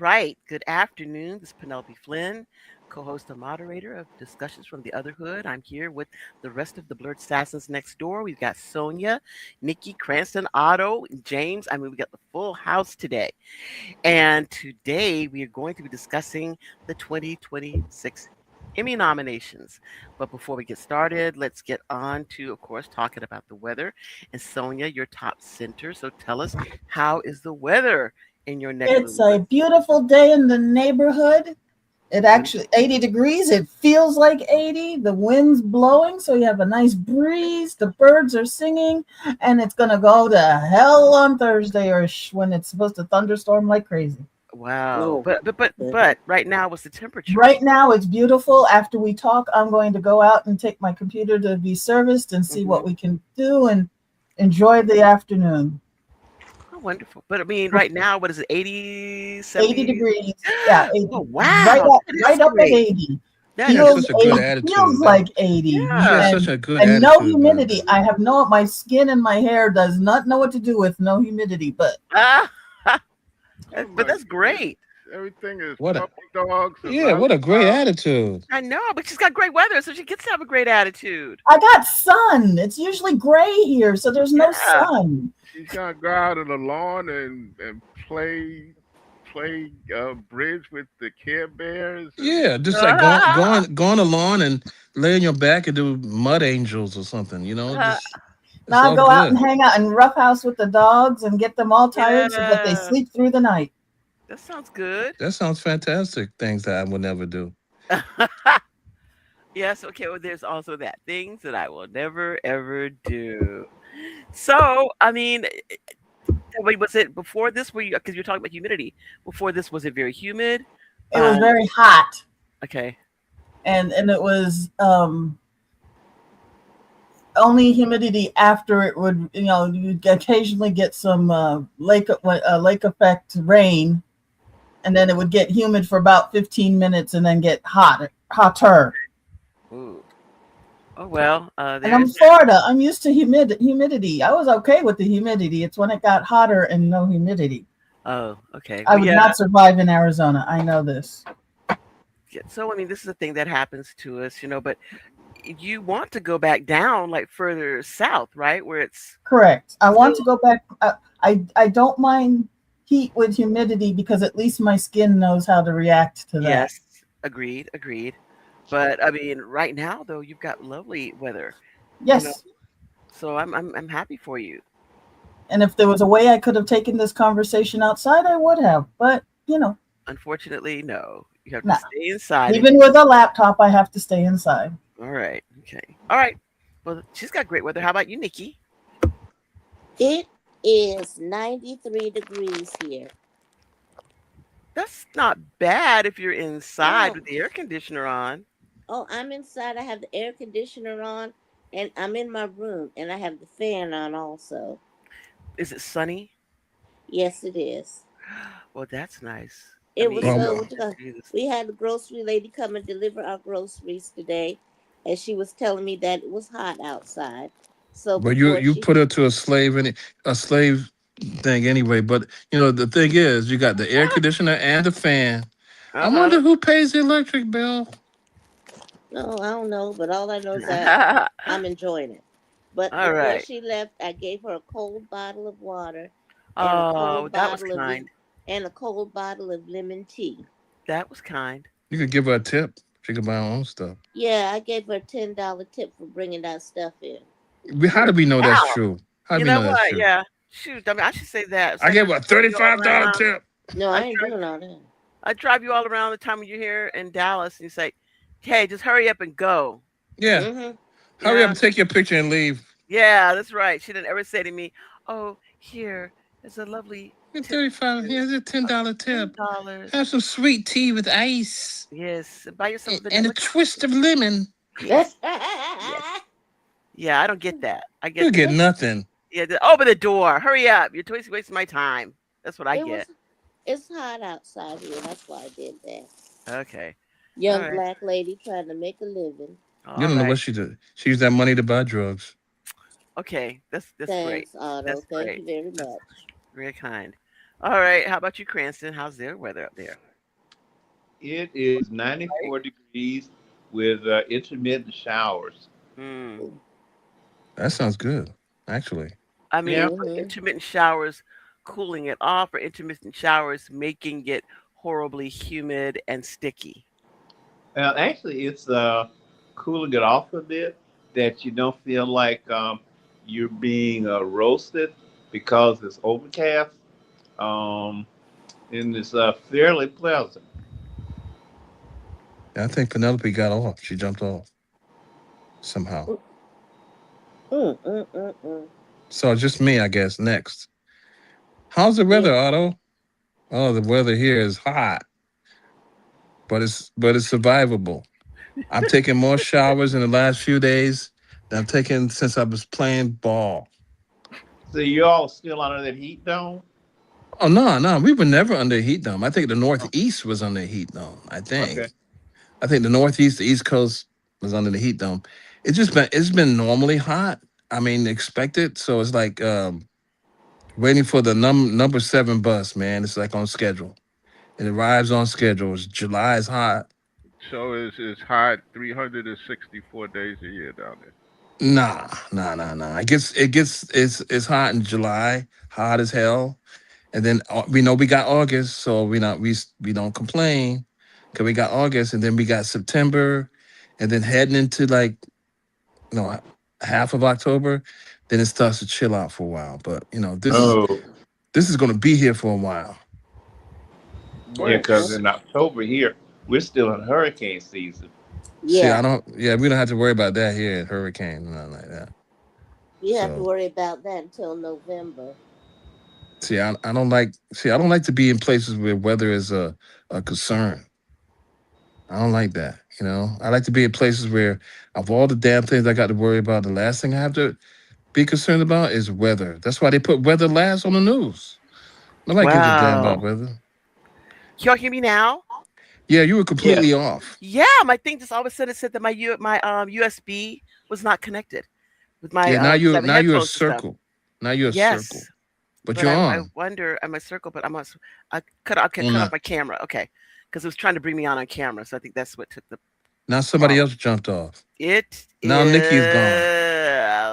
right. Good afternoon. This is Penelope Flynn, co-host and moderator of Discussions from the Otherhood. I'm here with the rest of the Blerdsassins Next Door. We've got Sonia, Nikki, Cranston, Otto, James. We got the full house today. And today we are going to be discussing the 2026 Emmy nominations. But before we get started, let's get on to, of course, talking about the weather. And Sonia, your top center. So tell us, how is the weather in your neck of the It's a woods? beautiful day in the neighborhood. It Win- actually 80 degrees. It feels like 80. The wind's blowing, so you have a nice breeze. The birds are singing, and it's going to go to hell on Thursday or when it's supposed to thunderstorm like crazy. Wow. Oh, But right now, what's the temperature? Right now, it's beautiful. After we talk, I'm going to go out and take my computer to be serviced and see Hmm. what we can do and enjoy the afternoon. Oh, wonderful. But right now, what is it, 80, 80 70? degrees. Yeah, Oh, 80. Right wow. up, That is right up at great. 80. That She has is, Feels such a good 80, feels attitude. like 80. She has yeah. such a good And no attitude, man. humidity. I have my skin and my hair does not know what to do with no humidity, but Ah, oh but my that's goodness. great. Everything is What a puppy dogs and yeah, what a great lollipops. attitude. I know, but she's got great weather, so she gets to have a great attitude. I got sun. It's usually gray here, so there's no Yeah. sun. She's gonna go out on the lawn and play bridge with the Care Bears and Yeah, just like go on the lawn and lay on your back and do mud angels or something, just it's Now I all go out and good. hang out and roughhouse with the dogs and get them all tired so that they Yeah. sleep through the night. That sounds good. That sounds fantastic. Things that I would never do. Yes, okay, well, there's also that. Things that I will never, ever do. So, wait, was it before this? Were you, because you're talking about humidity. Before this, was it very humid? It was Uh, very hot, okay. and it was only humidity after it would, you'd occasionally get some lake effect rain, and then it would get humid for about 15 minutes and then get hotter. Ooh. Oh, well, And I'm there's that. Florida. I'm used to humidity. I was okay with the humidity. It's when it got hotter and no humidity. Oh, okay. I Well, would yeah. not survive in Arizona. I know this. Yeah, so, this is a thing that happens to us, but you want to go back down, like further south, right? Where it's Correct. I want still, to go back. I don't mind heat with humidity because at least my skin knows how to react to that. yes, agreed, agreed. But right now though, you've got lovely weather, you know. Yes. So I'm happy for you. And if there was a way I could have taken this conversation outside, I would have. But, Unfortunately, no. You have to no. stay inside and Even with a laptop, I have to stay inside. all right. Okay. All right. Well, she's got great weather. How about you, Nikki? It is 93 degrees here. That's not bad if you're inside Oh, with the air conditioner on. oh, I'm inside. I have the air conditioner on, and I'm in my room, and I have the fan on also. Is it sunny? Yes, it is. Well, that's nice. It was Um, so. It's Jesus. We had the grocery lady come and deliver our groceries today, and she was telling me that it was hot outside. So but you before you she, put her to a slave thing anyway. But the thing is, you got the air conditioner and the fan. I Uh-huh. wonder who pays the electric bill. no, I don't know, but all I know is that I'm enjoying it. But All before right. she left, I gave her a cold bottle of water and a Oh, cold that was bottle of kind. and a cold bottle of lemon tea. That was kind. You could give her a tip. She could buy her own stuff. Yeah, I gave her a $10 tip for bringing that stuff in. How do we know that's Wow. true? How do You we know know that's what? true? Yeah. Shoot. I should say that. So I I gave can her a drive you all $35 around. tip. No, I I ain't drive doing all that. I drive you all around the time when you're here in Dallas, and you say, "Hey, just hurry up and go." Yeah. Mm-hmm. Hurry up Yeah. and take your picture and leave. Yeah, that's right. She didn't ever say to me, "Oh, here is a lovely Get tip for 35. you Here's a of $10 ten tip. Have dollars." some sweet tea with ice Yes, buy yourself a and a vanilla twist of cupcake. lemon. Yes, yes, yeah. I don't get that. I You get get the nothing. yeah. Open the door. Hurry up. You're wasting my time. That's what I it get. was it's hot outside here. That's why I did that. Okay. All Young right. black lady trying to make a living. You All don't know right. what she did. She used that money to buy drugs. Okay. That's great. Thanks, Otto. That's Thank great. you very That's much. very kind. All right. How about you, Cranston? How's their weather up there? It is 94 degrees with intermittent showers. Hmm. That sounds good, actually. I mean, Yeah. Mm-hmm. intermittent showers cooling it off, or intermittent showers making it horribly humid and sticky. Actually, it's cooling it off a bit that you don't feel like you're being roasted because it's overcast. Um, and it's fairly pleasant. I think Penelope got off. She jumped off somehow. Mm-mm-mm-mm. So just me, I guess. Next, how's the Yeah. weather, Otto? Oh, the weather here is hot, but it's survivable. I'm taking more showers in the last few days than I've taken since I was playing ball. So you all still under that heat dome? Oh no, no, we were never under heat dome. I think the Oh, Northeast was under heat dome. okay. I think the Northeast, the East Coast was under the heat dome. It's been normally hot. I mean, expected. So it's like waiting for the number seven bus. Man, it's like on schedule. It arrives on schedule. July is hot. So it's hot 364 days a year down there. Nah, nah, nah, nah. It's hot in July, hot as hell, and then we know we got August, so we don't complain because we got August, and then we got September, and then heading into like half of October, then it starts to chill out for a while. But this is Oh, this is going to be here for a while. yeah, What? because Mm-hmm. in October here, we're still in hurricane season. See, I Yeah. don't. Yeah, we don't have to worry about that here at Hurricane, nothing like that. You have to So. worry about that until November. See, I don't like. See, I don't like to be in places where weather is a concern. I don't like that. I like to be in places where, of all the damn things I got to worry about, the last thing I have to be concerned about is weather. That's why they put weather last on the news. Nobody gives a damn about Wow. weather. Can y'all hear me now? Yeah, you were Yes. completely off. Yeah, my thing just all of a sudden said that my USB was not connected with my Yeah, now because I you have now you're a headphones and stuff. circle. Now you're a circle, Yes, but but you're I on. wonder I'm a circle, but I cut off Nah, my camera. Okay, because it was trying to bring me on camera, so I think that's what took the now somebody problem. else jumped off. It Now Nikki's gone.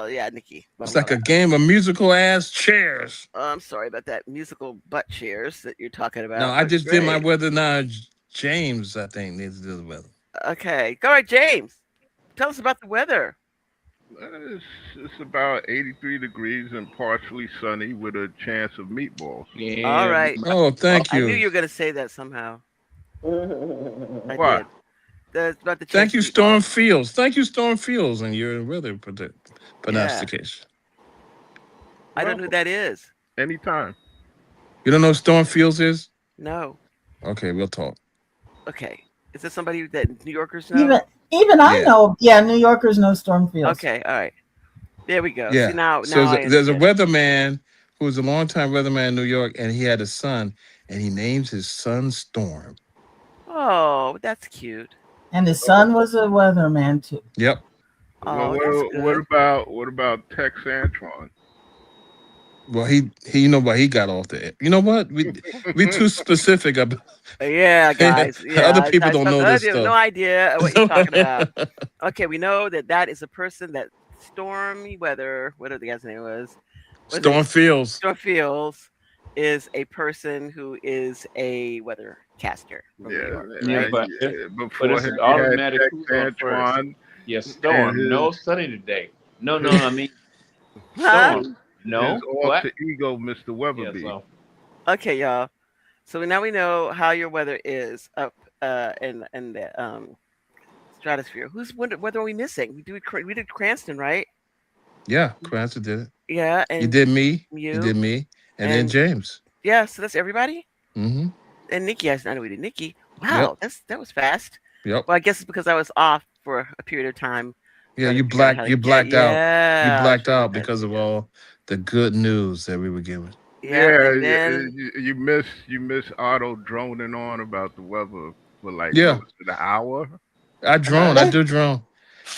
is yeah, Nikki. Blah, It's blah, like blah. a game of musical ass chairs. I'm sorry about that musical butt cheers that you're talking No, about, I but just did my great. weather now. James, I think, needs to do the weather. Okay, all right, James, tell us about the weather. It's about 83 degrees and partially sunny with a chance of meatballs. All Yeah. right, Oh, thank I knew you. you were gonna say that somehow. I Why? did. That's about the chance Thank of you, Storm meatballs. Fields. Thank you, Storm Fields, and your weather Yeah, prognostication. I don't know who Welcome. that is. Anytime. You don't know what Storm Fields is? No. Okay, we'll talk. Okay. Is this somebody that New Yorkers Even know? even I Yeah, know. Yeah, New Yorkers know storm fields. Okay. All right. There we go. See yeah. now, So now I there's a understand. weatherman who was a longtime weatherman in New York, and he had a son, and he names his son Storm. Oh, that's cute. And his Oh, son was a weatherman too. Yep. well, Oh, that's good. what about Tex Antron? Well, he you know what he got off the air. You know what? We too specific about Yeah, guys. other Yeah, people don't know I this have no stuff. idea what you're talking about. Okay, we know that that is a person that stormy weather. Whatever the guy's name was. Was it Storm Fields. Storm Fields? Is a person who is a weathercaster from New Yeah, York, Yeah, right? but before it's him, an you had automatic Tex who's on first. Antron Yeah, and storm. No sunny today. No, no, I mean Huh? storm. his No. What? alter ego, Mr. Yeah, Weatherby. so Okay, y'all. So now we know how your weather is up in the stratosphere. Whose weather are we missing? We did Cranston, right? Yeah, Cranston did it. Yeah, You and did me. You you did me, and then and James. yeah. So that's everybody. Mm-hmm. And Nikki, I know we did Nikki. Yep. Wow, that was fast. Yep. Well, I guess it's because I was off for a period of time Yeah, trying to you figure out blacked how to you get. blacked out. You Yeah, blacked sure out did. because of all the good news that we were given. Yeah, Yeah, and then you miss Otto droning on about the weather for like what Yeah, was it, an hour? I drone. I uh, do drone.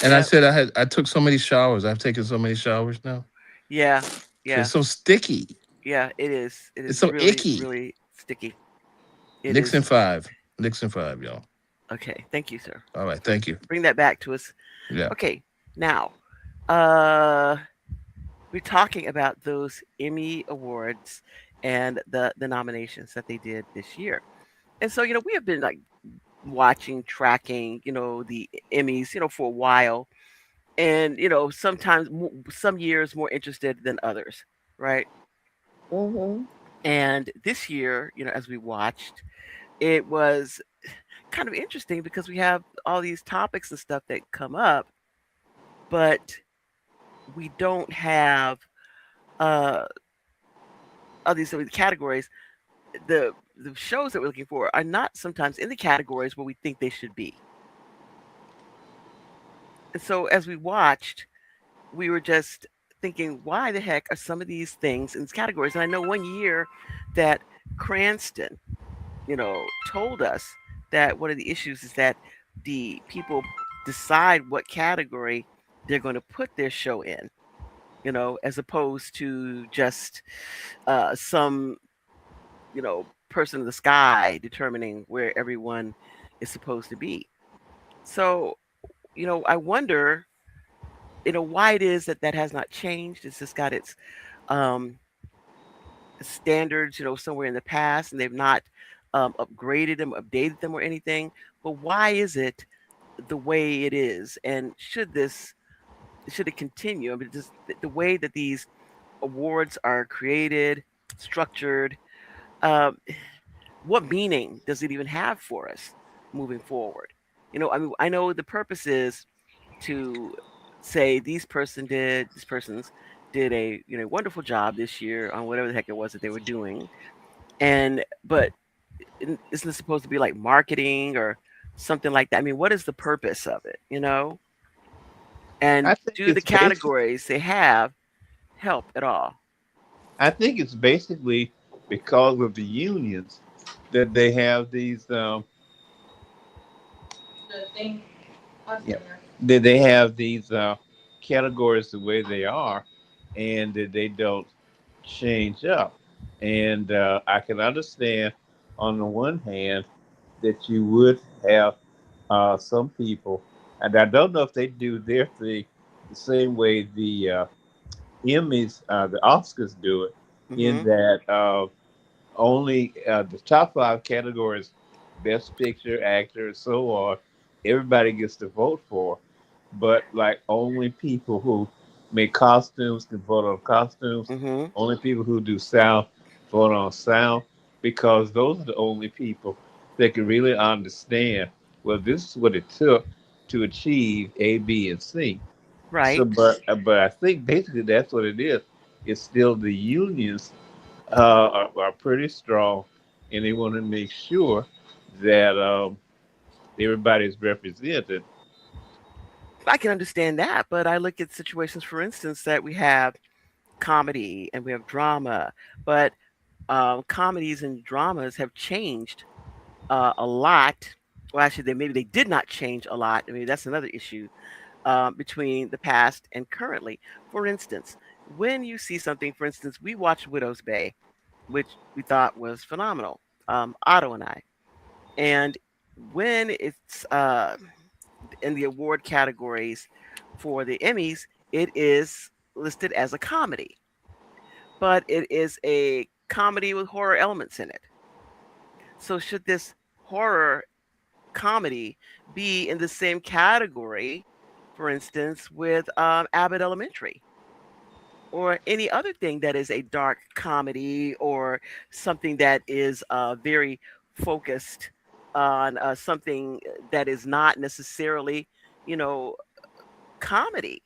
And I yeah, said I took so many showers. I've taken so many showers now. yeah, It's yeah. so sticky. Yeah, it is. It It's is so really, icky. really sticky. It Nixon is. 5. Nixon 5, y'all. Okay. Thank you, sir. All right, thank you. Bring that back to us. Yeah. Okay. Now, uh, we're talking about those Emmy Awards and the nominations that they did this year. And so, we have been like watching, tracking, the Emmys, for a while. And, sometimes some years more interested than others, right? Mm-hmm. And this year, as we watched, it was kind of interesting because we have all these topics and stuff that come up, but we don't have uh all these some of the categories. The shows that we're looking for are not sometimes in the categories where we think they should be. And so as we watched, we were just thinking, why the heck are some of these things in these categories? And I know one year that Cranston, told us that one of the issues is that the people decide what category they're going to put their show in, as opposed to just some, person in the sky determining where everyone is supposed to be. So, I wonder, why it is that that has not changed. It's just got its um, standards, somewhere in the past, and they've not upgraded them, updated them, or anything. But why is it the way it is? And should it continue? I mean, just the way that these awards are created, structured. Um, what meaning does it even have for us moving forward? I mean, I know the purpose is to say these persons did a wonderful job this year on whatever the heck it was that they were doing, and but isn't it supposed to be like marketing or something like that? I mean, what is the purpose of it? I And think do the it's basic. categories they have help at all? I think it's basically because of the unions that they have these. Yeah, that they have these categories the way they are, and that they don't change up. And I can understand, on the one hand, that you would have some people, and I don't know if they do their thing the same way the Emmys, the Oscars do it, in Mm-hmm. that only the top five categories, best picture, actor, and so on, everybody gets to vote for. But like only people who make costumes can vote on costumes. Mm-hmm. Only people who do sound vote on sound, because those are the only people that can really understand. Well, this is what it took to achieve A, B, and C. So, Right. but I think basically that's what it is. It's still the unions are pretty strong, and they want to make sure that everybody's represented. I can understand that, but I look at situations, for instance, that we have comedy and we have drama, but comedies and dramas have changed a lot. Well, actually, maybe they did not change a lot. I mean, that's another issue between the past and currently. For instance, when you see something, for instance, we watched Widow's Bay, which we thought was phenomenal, Otto and I. And when it's in the award categories for the Emmys, it is listed as a comedy, but it is a comedy with horror elements in it. So, should this horror comedy be in the same category, for instance, with Abbott Elementary or any other thing that is a dark comedy or something that is very focused on something that is not necessarily, you know, comedy,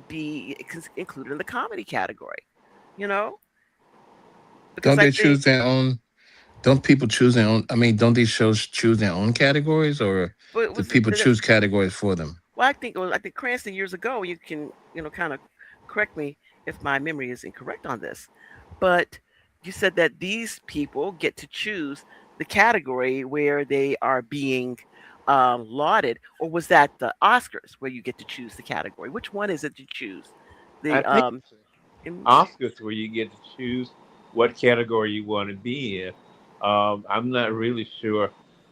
be included in the comedy category, you know? Because Don't I they think, choose their own? Don't people choose their own? I mean, don't these shows choose their own categories, or but it do was, people choose categories for them? well, I think it was, I think Cranston years ago, you can, kind of correct me if my memory is incorrect on this, but you said that these people get to choose the category where they are being lauded, or was that the Oscars where you get to choose the category? Which one is it you choose? I The think Emmys? Oscars where you get to choose what category you want to be in. I'm not really sure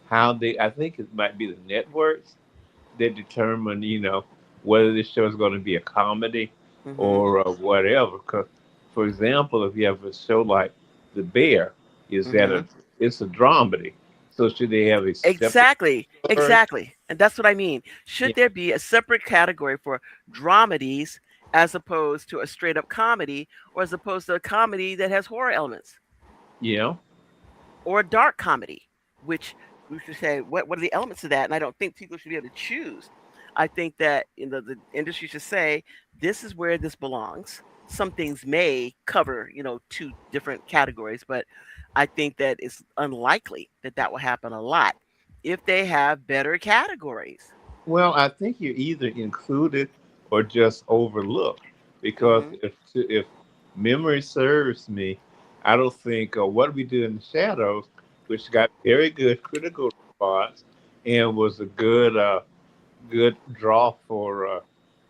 how they. I think it might be the networks that determine, whether this show is going to be a comedy Mm-hmm. or whatever. 'Cause, for example, if you have a show like The Bear, is that Mm-hmm. it's a dramedy? So should they have a separate Exactly, category? exactly. And that's what I mean. Should Yeah, there be a separate category for dramedies as opposed to a straight up comedy, or as opposed to a comedy that has horror elements, yeah. or a dark comedy, which we should say, what are the elements of that? And I don't think people should be able to choose. I think that the industry should say, this is where this belongs. Some things may cover, two different categories, but I think that it's unlikely that that will happen a lot if they have better categories. Well, I think you either include it or just overlook, because Hmm. if memory serves me, I don't think What We Do in the Shadows, which got very good critical response and was a good draw for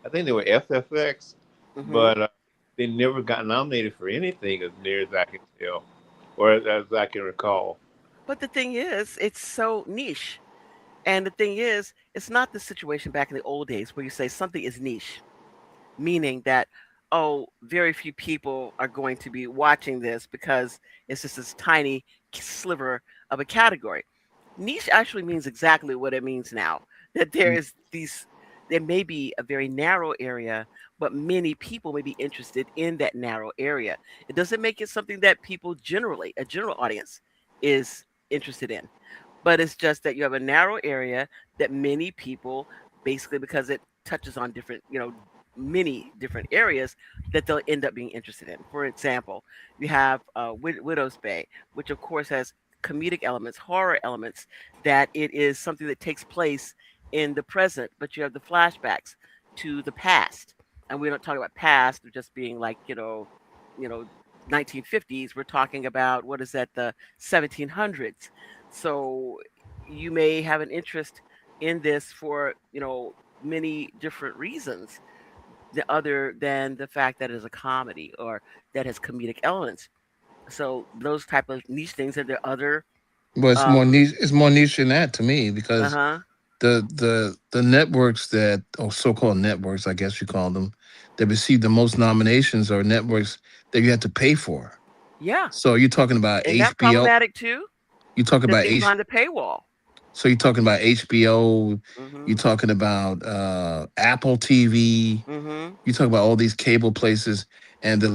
I think they were FFX, Hmm. but they never got nominated for anything as near as I can tell, or as I can recall. But the thing is, it's so niche. And the thing is, it's not the situation back in the old days where you say something is niche, meaning that, oh, very few people are going to be watching this because it's just this tiny sliver of a category. Niche actually means exactly what it means now, that there may be a very narrow area, but many people may be interested in that narrow area. It doesn't make it something that people generally, a general audience, is interested in, but it's just that you have a narrow area that many people, basically because it touches on different, many different areas, that they'll end up being interested in. For example, you have Widow's Bay, which of course has comedic elements, horror elements, that it is something that takes place in the present, but you have the flashbacks to the past. And we don't talk about past just being like, you know, 1950s. We're talking about, what is that, the 1700s. So you may have an interest in this for, many different reasons, other than the fact that it is a comedy or that has comedic elements. So those type of niche things are there other Well, it's more um niche. It's more niche than that to me because uh-huh. the networks that, or so-called networks, I guess you call them, that receive the most nominations are networks that you have to pay for. Yeah. So you're talking about And that HBO. problematic too, You talk the about things H. behind the paywall. So you're talking about HBO. You're Mhm. talking about Apple TV. Mhm. You talk about all these cable places, and the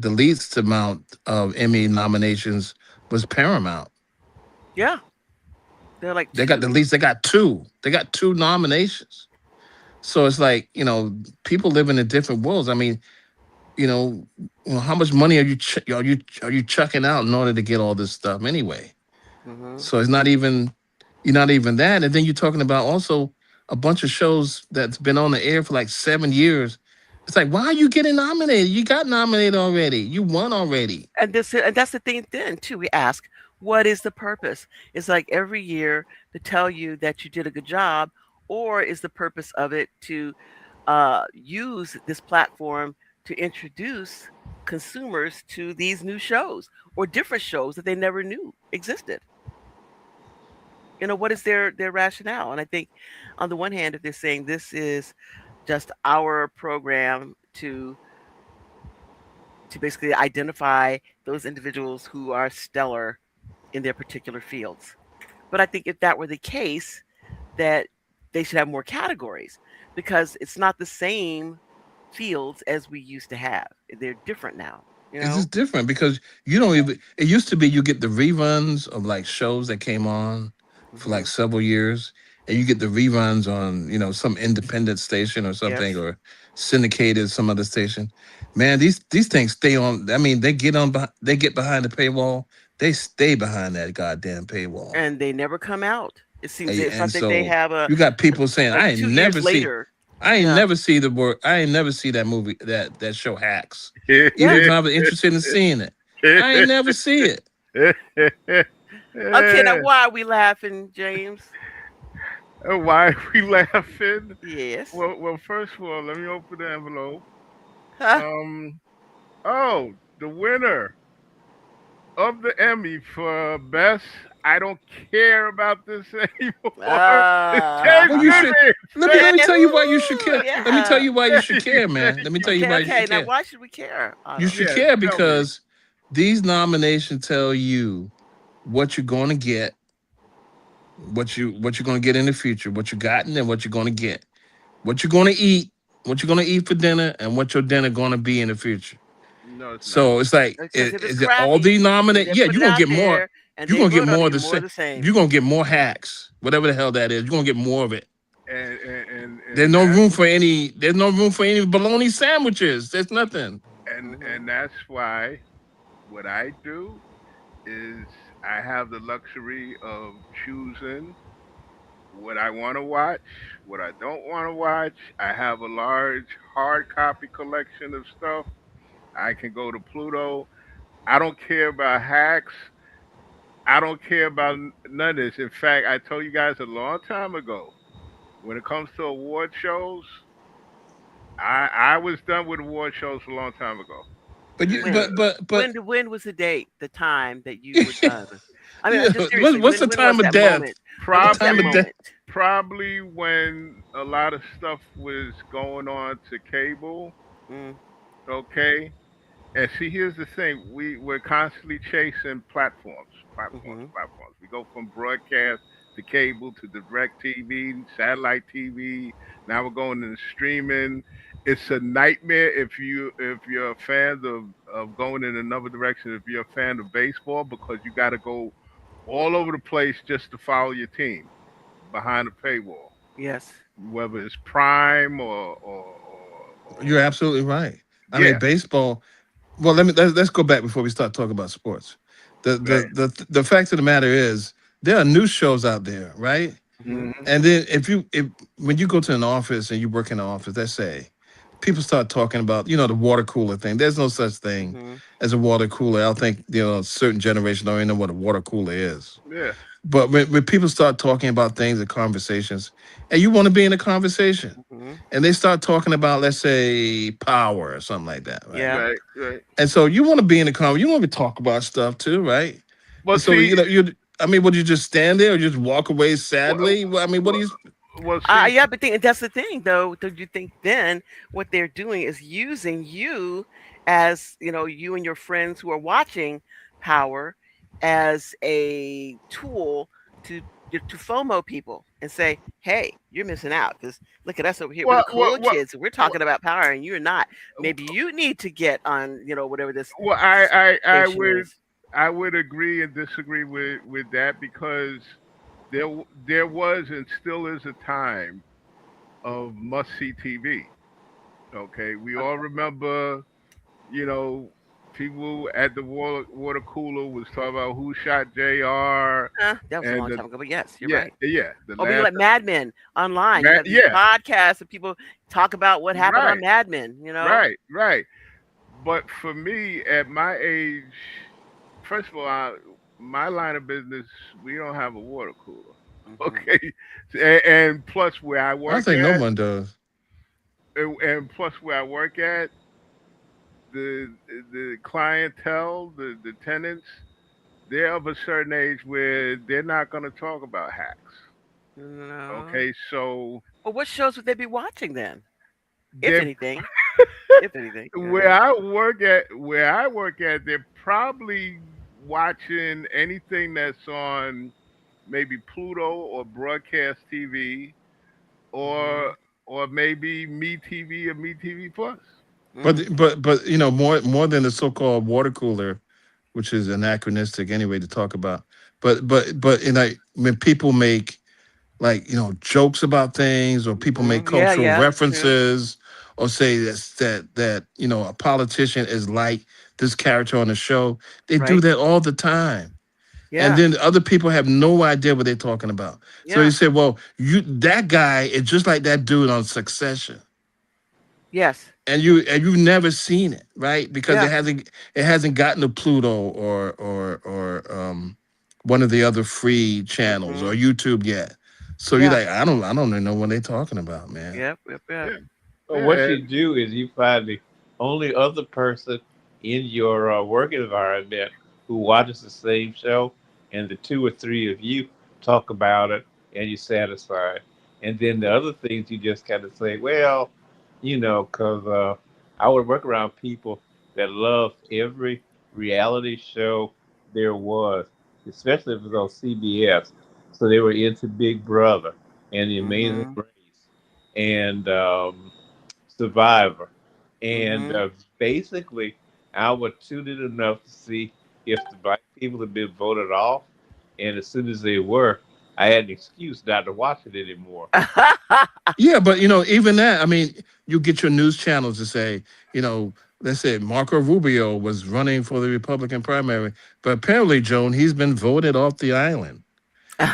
least amount of Emmy nominations was Paramount. Yeah. They're like They got the two. least. They got two. They got two nominations. So it's like, people live in different worlds. I mean, you know, how much money are you chucking out in order to get all this stuff anyway? Mhm. So it's not even you're not even that, and then you're talking about also a bunch of shows that's been on the air for like 7 years. It's like, why are you getting nominated? You got nominated already. You won already. And that's the thing then too. We ask, what is the purpose? It's like every year to tell you that you did a good job, or is the purpose of it to use this platform to introduce consumers to these new shows or different shows that they never knew existed? What is their rationale? And I think, on the one hand, if they're saying this is just our program to basically identify those individuals who are stellar in their particular fields. But I think if that were the case, that they should have more categories, because it's not the same fields as we used to have. They're different now, you It's know? just different because you don't even. It used to be you get the reruns of like shows that came on for like Hmm. several years, and you get the reruns on some independent station or something, Yes. or syndicated some other station. Man, these things stay on. I mean, they get on. They get behind the paywall. They stay behind that goddamn paywall. And they never come out. It seems it's And not that they so have you got people saying, a I ain't 2 years never see. later. I ain't Yeah. never see the word. I ain't never see that movie, that show Hacks. Even Yeah. if I was interested in seeing it, I ain't never see it. Okay, now why are we laughing, James? Why are we laughing? Yes. Well, first of all, let me open the envelope. Huh? Um, oh, the winner of the Emmy for best. I don't care about this anymore. It's Ah, James Well, you should. Griffin. Let me yeah, tell you why you should woo, care. Let me tell yeah. you why you should care, man. Thank Let me tell you Okay, why you okay. should Now, care. why should we care, You Otto? should Yeah, care tell me. because these nominations tell you what you're going to get, what you're going to get in the future, what you gotten and what you're going to get, what you're going to eat, what you're going to eat for dinner, and what your dinner going to be in the future. No, it's not. So it's like, Because if it's is it all crappy these and nominate? they Yeah, put you're it gonna out get more. there and You're they gonna get vote on more it, of the you're more same. of the same. You're gonna get more hacks, whatever the hell that is. You're gonna get more of it. There's And no that's room for any. There's no room for any bologna sandwiches. There's nothing. Hmm. and that's why what I do is I have the luxury of choosing what I want to watch, what I don't want to watch. I have a large hard copy collection of stuff. I can go to Pluto. I don't care about hacks. I don't care about none of this. In fact, I told you guys a long time ago, when it comes to award shows, I was done with award shows a long time ago. But you. When? But. When was the date, the time that you were done? I mean, Yeah. just seriously, What's the when was time of that death? moment? When The was that time of Probably death. moment? probably when a lot of stuff was going on to cable, Mm, okay? And see, here's the thing: we're constantly chasing hmm. platforms. We go from broadcast to cable to direct TV, satellite TV. Now we're going into streaming. It's a nightmare if you're a fan of going in another direction. If you're a fan of baseball, because you got to go all over the place just to follow your team behind the paywall, Yes. whether it's Prime or You're absolutely right. I mean, yeah, baseball. Well, let's go back before we start talking about sports. right. The fact of the matter is there are news shows out there, right? Hmm. Hmm. And then if when you go to an office and you work in an office, let's say people start talking about the water cooler thing. There's no such thing Hmm. as a water cooler. I think a certain generation don't even know what a water cooler is. Yeah. But when people start talking about things and conversations, and you want to be in a conversation, Hmm. and they start talking about, let's say, power or something like that, right? Yeah. Right, right. And so you want to be in the conversation, you want to talk about stuff too, right? Well, And so see, I mean, would you just stand there or just walk away well, sadly? Well, I mean, what do well, you? well, see, Yeah, but that's the thing, though. Don't you think then what they're doing is using you as you and your friends who are watching Power as a tool to to FOMO people and say, "Hey, you're missing out because look at us over here. We're the well, cool kids. We're well, talking about Power, and you're not. Maybe you need to get on, whatever this well, station is." I would agree and disagree with that because there was and still is a time of must see TV. Okay, we all remember, you know, people at the water cooler was talking about who shot Jr. That was a and long the time ago, but yes, you're yeah right. yeah the Or maybe last like Mad Men online. You man have these yeah podcasts and people talk about what happened on right Mad Men. right. But for me, at my age, first of all, my line of business, we don't have a water cooler. Hmm. Okay, and plus where I I work think no at, one does. and plus where I work at, the the clientele, the tenants, they're of a certain age where they're not going to talk about hacks. No. Okay, so Well, what shows would they be watching then? If they're anything. If anything. Uh-huh. where I work at, they're probably watching anything that's on maybe Pluto or broadcast TV or Hmm. maybe Me TV or Me TV Plus. Mm. But more than the so-called water cooler, which is anachronistic anyway to talk about. But when people make like jokes about things or people make Hmm. Yeah, cultural yeah. True. references or say that a politician is like this character on the show, they do Right. that all the time, and Yeah. then other people have no idea what they're talking about. So you Yeah. say, well, you that guy is just like that dude on Succession, Yes. and you've never seen it, right? Because Yeah. it hasn't gotten to Pluto or one of the other free channels or Hmm. YouTube yet. So you're Yeah. like, I don't even know what they're talking about, man. Yep. Yep. Yep. Yeah, But what yeah, you do is you find the only other person in your work environment who watches the same show, and the two or three of you talk about it, and you're satisfied. And then the other things you just kind of say, well, because I would work around people that love every reality show there was, especially if it was on CBS. So they were into Big Brother and The Amazing Mm-hmm. Race and Survivor. And Mm-hmm. basically, I would tune in enough to see if the black people had been voted off. And as soon as they were, I had an excuse not to watch it anymore. Yeah, but even that, I mean, you get your news channels to say, you know, let's say Marco Rubio was running for the Republican primary, but apparently, Joan, he's been voted off the island.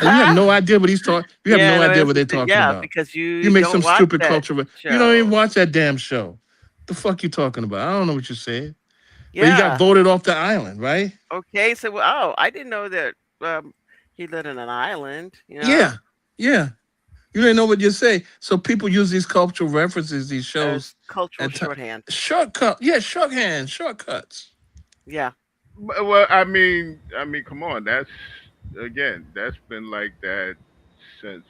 And you have no idea what he's talking. You have Yeah, no no, idea that's what they're talking yeah, about. because You you make don't some watch stupid that culture. You don't even show. watch that damn show. The fuck you talking about? I don't know what you're saying. But he got Yeah. voted off the island, right? Okay. So, well, oh, I didn't know that he lived in an island. You know, Yeah, yeah. You didn't know what you say. So people use these cultural references, these as shows cultural at shorthand. shortcut. Yeah, shorthand, shortcuts. Yeah. Well, I mean, come on. That's again, that's been like that since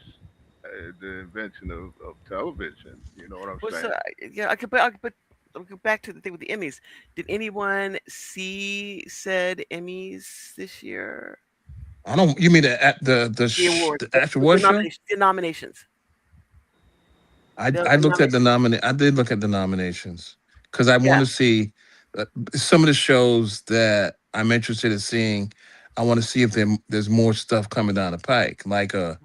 the invention of television. You know what I'm Well, so saying? yeah, I'll go back to the thing with the Emmys. Did anyone see said Emmys this year? I don't. You mean The awards, the actual what show? the nominations. I The looked at the nominations. nominate. I did look at the nominations because I want Yeah. to see some of the shows that I'm interested in seeing. I want to see if there's more stuff coming down the pike,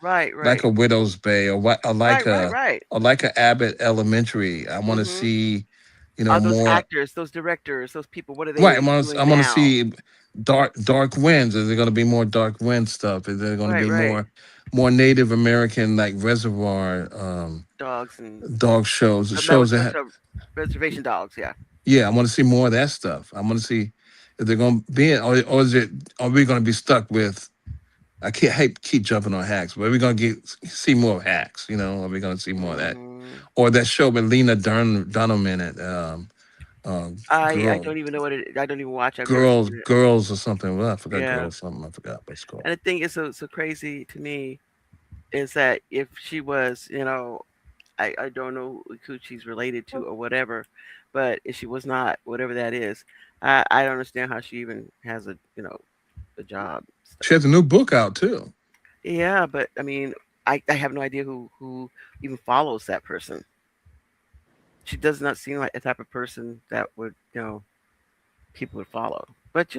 Right. like Right. a Widow's Bay or what, Right. Right. Right. or like a Abbott Elementary. I want to Mm-hmm. see, Are those more. actors, those directors, those people? What are Right. they doing I want to now? see Dark Winds. Is there going to be more Dark Wind stuff? Is there going to Right. be Right. more Native American like Reservoir Dogs and dog shows? no, Shows that reservation dogs. Yeah. yeah, I want to see more of that stuff. I want to see if they're going to be, or is it, are we going to be stuck with? I can't hate keep jumping on hacks, but are we going to see more of hacks? Are we going to see more of that, Hmm. or that show with Lena Dunham in it? I Girl, don't even know what it. I don't even watch. I've never seen it. girls or something. Well, I forgot Yeah. girls something. I forgot what it's called. And the thing is so crazy to me is that if she was, I don't know who she's related to or whatever, but if she was not, whatever that is, I don't understand how she even has a job. She has a new book out too. Yeah, but I mean, I have no idea who even follows that person. She does not seem like the type of person that would, people would follow. But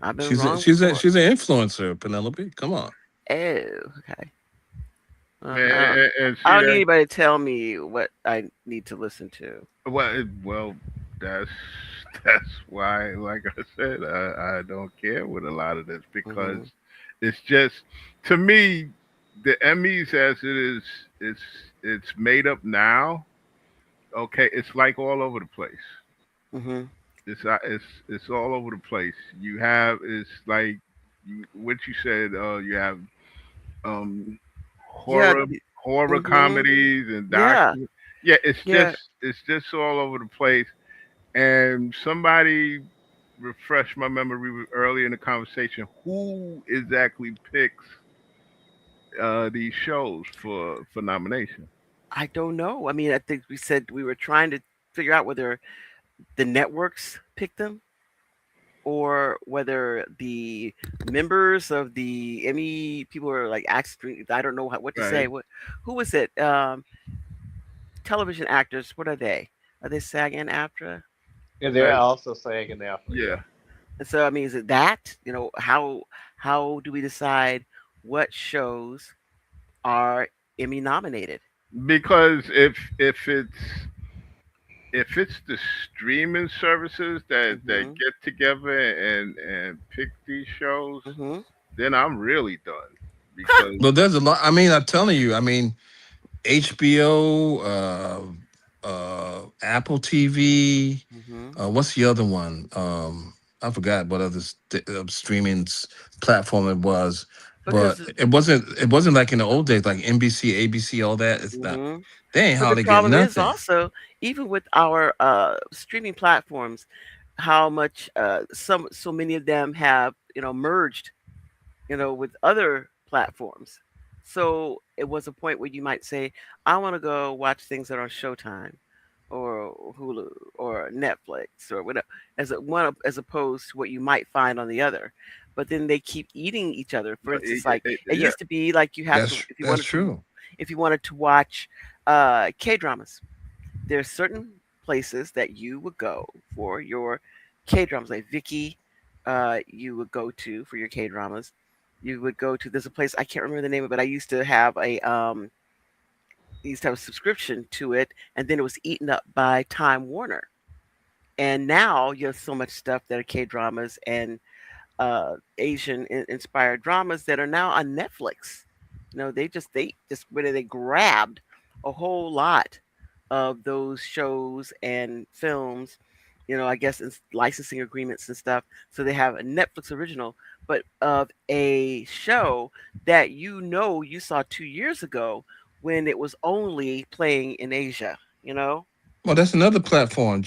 I've been wrong before. She's an influencer. Penelope, come on. Oh, okay. And I see don't need that. anybody to tell me what I need to listen to. Well, that's that's why, like I said, I don't care with a lot of this because Hmm. it's just to me the Emmys as it is, it's it's made up now. Okay, it's like all over the place. Hmm. It's all over the place. You have it's like what you said. You have um Yeah. horror horror Hmm. comedies and Yeah. docu. Yeah, Yeah. it's just all over the place. And somebody refresh my memory early in the conversation. Who exactly picks these shows for nomination? I don't know. I mean, I think we said we were trying to figure out whether the networks picked them or whether the members of the Emmy people are like actually. I don't know what to say. Right. Who was it? Television actors. What are they? Are they SAG and AFTRA? And they're Uh, also saying an alpha, yeah. yeah, And so, I mean, is it that? How do we decide what shows are Emmy nominated? because if it's the streaming services that Hmm. get together and pick these shows, Hmm. then I'm really done because Well, there's a lot. I mean, I'm telling you. I mean, HBO, Apple TV. Hmm. What's the other one? I forgot what other streaming platform it was, but Because it wasn't like in the old days, like NBC, ABC, all that. It's not. hmm They ain't but the hardly get problem is nothing. also even with our streaming platforms, how much so many of them have merged with other platforms. So it was a point where you might say, I want to go watch things that are on Showtime or Hulu or Netflix or whatever, as opposed to what you might find on the other. But then they keep eating each other. For instance, like it Yeah. used to be like you have to That's true. if you wanted to watch K dramas, there's certain places that you would go for your K dramas, like Vicky. You would go to for your K dramas. You would go to there's a place I can't remember the name of it. I used to have a subscription to it, and then it was eaten up by Time Warner. And now you have so much stuff that are K dramas and Asian inspired dramas that are now on Netflix. They just really they grabbed a whole lot of those shows and films. I guess in licensing agreements and stuff. So they have a Netflix original, but of a show that you saw 2 years ago when it was only playing in Asia. You know. Well, that's another platform.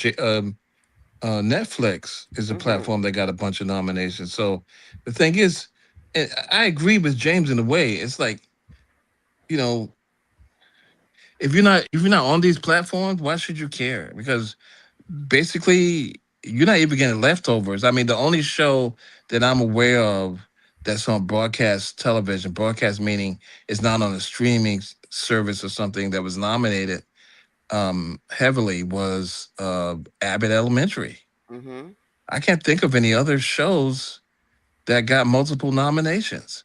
Netflix is a Hmm. platform that got a bunch of nominations. So the thing is, and I agree with James in a way. It's like, you know, if you're not on these platforms, why should you care? Because basically, you're not even getting leftovers. I mean, the only show that I'm aware of that's on broadcast meaning it's not on a streaming service or something that was nominated heavily was Abbott Elementary. Hmm. I can't think of any other shows that got multiple nominations.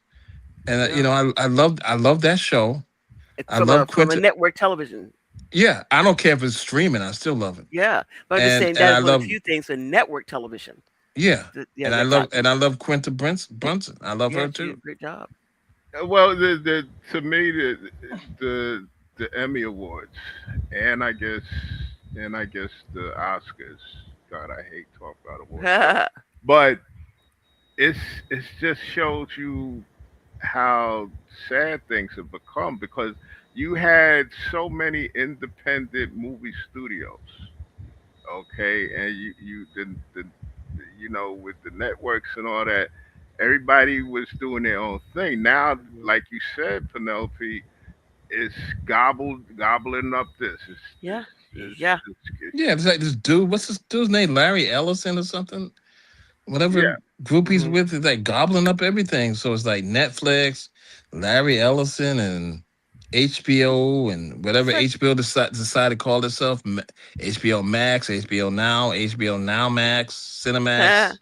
And Yeah. I love that show. It's I from love a Quentin. network television. Yeah, I don't care if it's streaming. I still love it. Yeah, but I'm just And saying and that I is one of the love few things in network television. yeah, Yeah, and I that love got and I love Quentin Brunson. I love yeah, her she did too. a great job. Well, to me the the Emmy Awards and I guess the Oscars. God, I hate talking about awards, but it's it just shows you how sad things have become because you had so many independent movie studios, okay, and with the networks and all that, everybody was doing their own thing. Now, Mhm. like you said, Penelope, it's gobbling up this. Yeah, yeah, Yeah, it's like this dude. What's this dude's name? Larry Ellison or something. Whatever Yeah. group he's hmm with is like gobbling up everything. So it's like Netflix, Larry Ellison, and HBO, and whatever it's like HBO decide to call itself, HBO Max, HBO Now, HBO Now Max, Cinemax,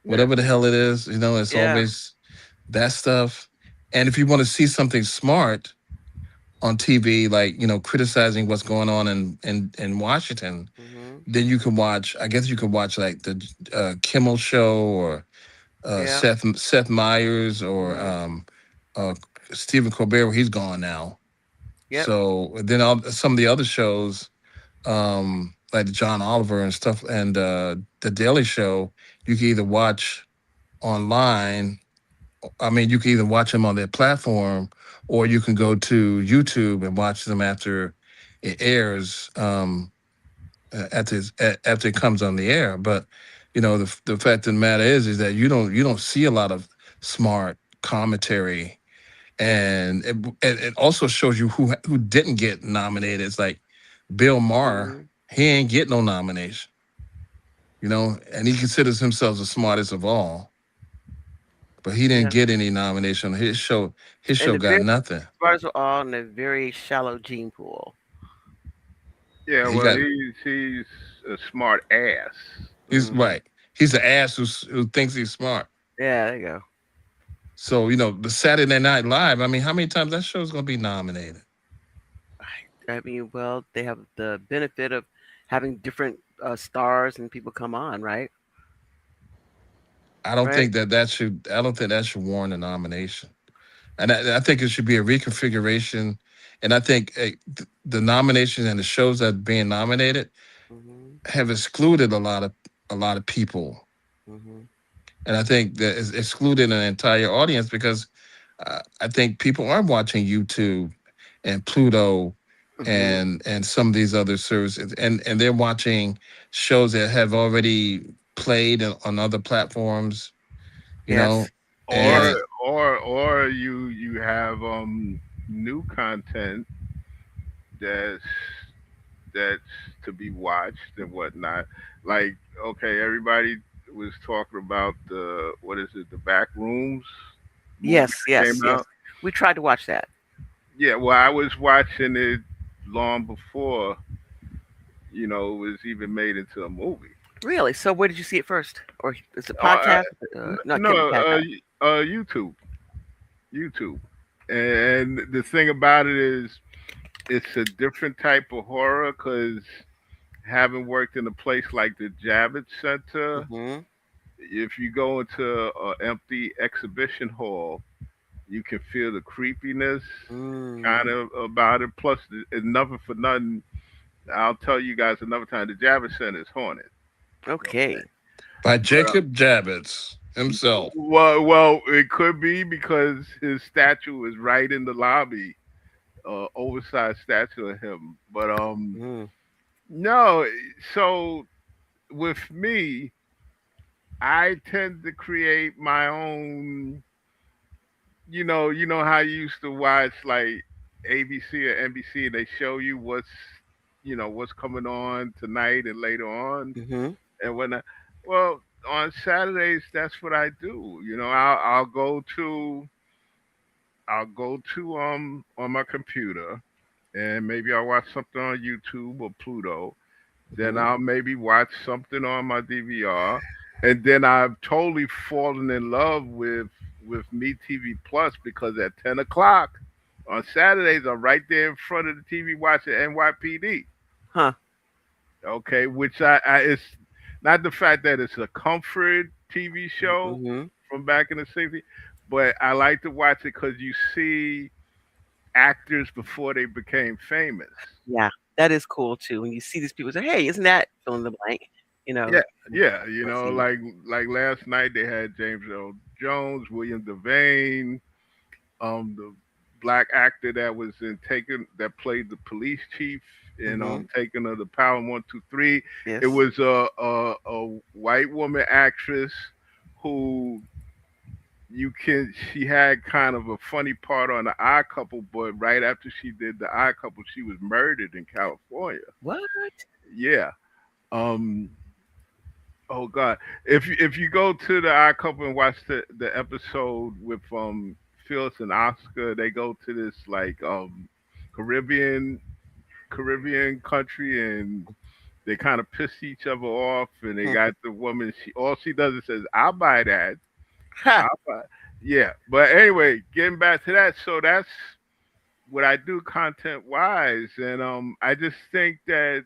yeah, whatever the hell it is. It's yeah, always that stuff. And if you want to see something smart on TV, like criticizing what's going on in Washington, hmm then you can watch. I guess you can watch like the Kimmel Show or yeah, Seth Meyers or hmm uh, Stephen Colbert. Where he's gone now. yep, So then some of the other shows, like John Oliver and stuff, and the Daily Show, you can either watch online. I mean, you can either watch them on their platform, or you can go to YouTube and watch them after it airs. After it comes on the air. But the fact of the matter is that you don't see a lot of smart commentary, and it also shows you who didn't get nominated. It's like Bill Maher, hmm he ain't get no nomination, and he considers himself the smartest of all, but he didn't yeah. get any nomination. His show And the got very nothing. stars are all in a very shallow gene pool. Yeah. He Well, got he's a smart ass. he's Hmm. right. He's the ass who thinks he's smart. Yeah, there you go. So, the Saturday Night Live, I mean, how many times that show's gonna be nominated? I mean, well, they have the benefit of having different stars and people come on, right? Right. I don't think that should warrant a nomination. And I think it should be a reconfiguration. And I think the nominations and the shows that are being nominated Hmm. have excluded a lot of people. Hmm. And I think that it's excluded an entire audience because I think people are watching YouTube and Pluto Hmm. and some of these other services, and they're watching shows that have already played on other platforms, you know, Yes. or Yes. and or you have new content that's that's to be watched and whatnot. Like, okay, everybody was talking about the what is it, the Back Rooms movie Yes. that Yes. came Yes. out. We tried to watch that. Yeah, well, I was watching it long before it was even made into a movie. Really? So where did you see it first? Or is it Uh, podcast? No, it no, can't be podcast. YouTube, YouTube, and the thing about it is, it's a different type of horror because having worked in a place like the Javits Center, Mm-hmm. if you go into an empty exhibition hall, you can feel the creepiness kind Mm. of about it. Plus, it's nothing for nothing. I'll tell you guys another time. The Javits Center is haunted. Okay, Okay. by but Jacob Javits himself. well, it could be because his statue is right in the lobby, oversized statue of him. But Mm. no. So with me, I tend to create my own. You know how you used to watch like ABC or NBC, and they show you what's coming on tonight and later on, Mm-hmm. and when well, on Saturdays, that's what I do. I'll go to on my computer, and maybe I'll watch something on YouTube or Pluto. Then Mm-hmm. I'll maybe watch something on my DVR, and then I've totally fallen in love with Me TV Plus because at 10 o'clock on Saturdays I'm right there in front of the TV watching NYPD. Huh. Okay, which I it's not the fact that it's a comfort TV show Mm-hmm. from back in the '60s, but I like to watch it because you see actors before they became famous. Yeah. That is cool too. When you see these people say, "Hey, isn't that fill in the blank?" You know. Yeah, yeah, Let's see. like last night they had James Earl Jones, William Devane, the black actor that was in Taken that played the police chief in Mm-hmm. Taken of the Power 1, 2, 3. It Yes. was a white woman actress who she had kind of a funny part on the Odd Couple, but right after she did the Odd Couple, she was murdered in California. What? Yeah. Um, Oh God! If you go to the Odd Couple and watch the episode with Phyllis and Oscar, they go to this like Caribbean Caribbean country and they kind of piss each other off. And they Hmm. got the woman. She all she does is says, "I'll buy that. Ha. I'll buy." Yeah, but anyway, getting back to that. So that's what I do content wise, and I just think that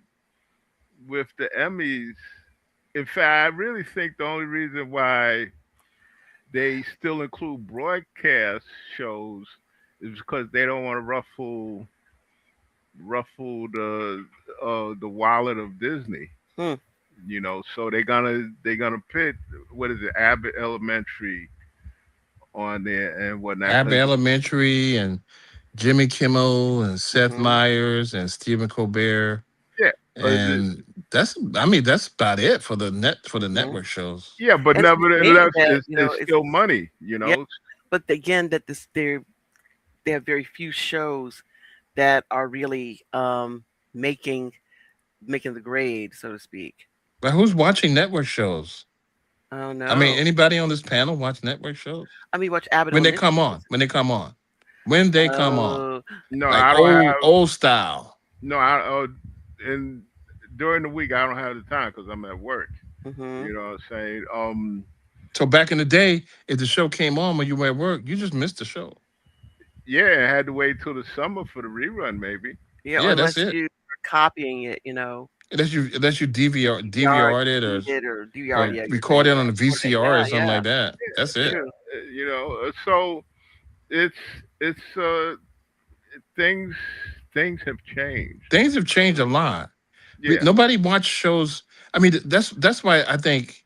with the Emmys. In fact, I really think the only reason why they still include broadcast shows is because they don't want to ruffle the wallet of Disney. Hmm. So they're gonna put what is it, Abbott Elementary on there and whatnot. Abbott Cause Elementary and Jimmy Kimmel and Seth Mm-hmm. Meyers and Stephen Colbert, yeah, cause and that's about it for the Mm-hmm. network shows. yeah, but And it's a shame nevertheless, that it's it's still money. yeah. But again, that they have very few shows that are really making making the grade, so to speak. But who's watching network shows? Oh I mean, no. anybody on this panel watch network shows I mean, watch Abbott when they Elementary. come on? When they come on? When they come on? Oh. No, Like I don't old have old style. no. And during the week I don't have the time because I'm at work. Mm-hmm. You know what I'm saying? So back in the day, if the show came on when you were at work, you just missed the show. Yeah, I had to wait till the summer for the rerun, maybe. Yeah, or Yeah, that's unless it. you're copying it, you know, Unless you DVR DVR'd it it or DVR. or Yeah, you're record saying it yeah, on a record it. VCR or Yeah, something yeah, like that. That's that's it. true. So it's it's things things have changed. Things have changed a lot. Yeah. Nobody watch shows. I mean, that's why I think,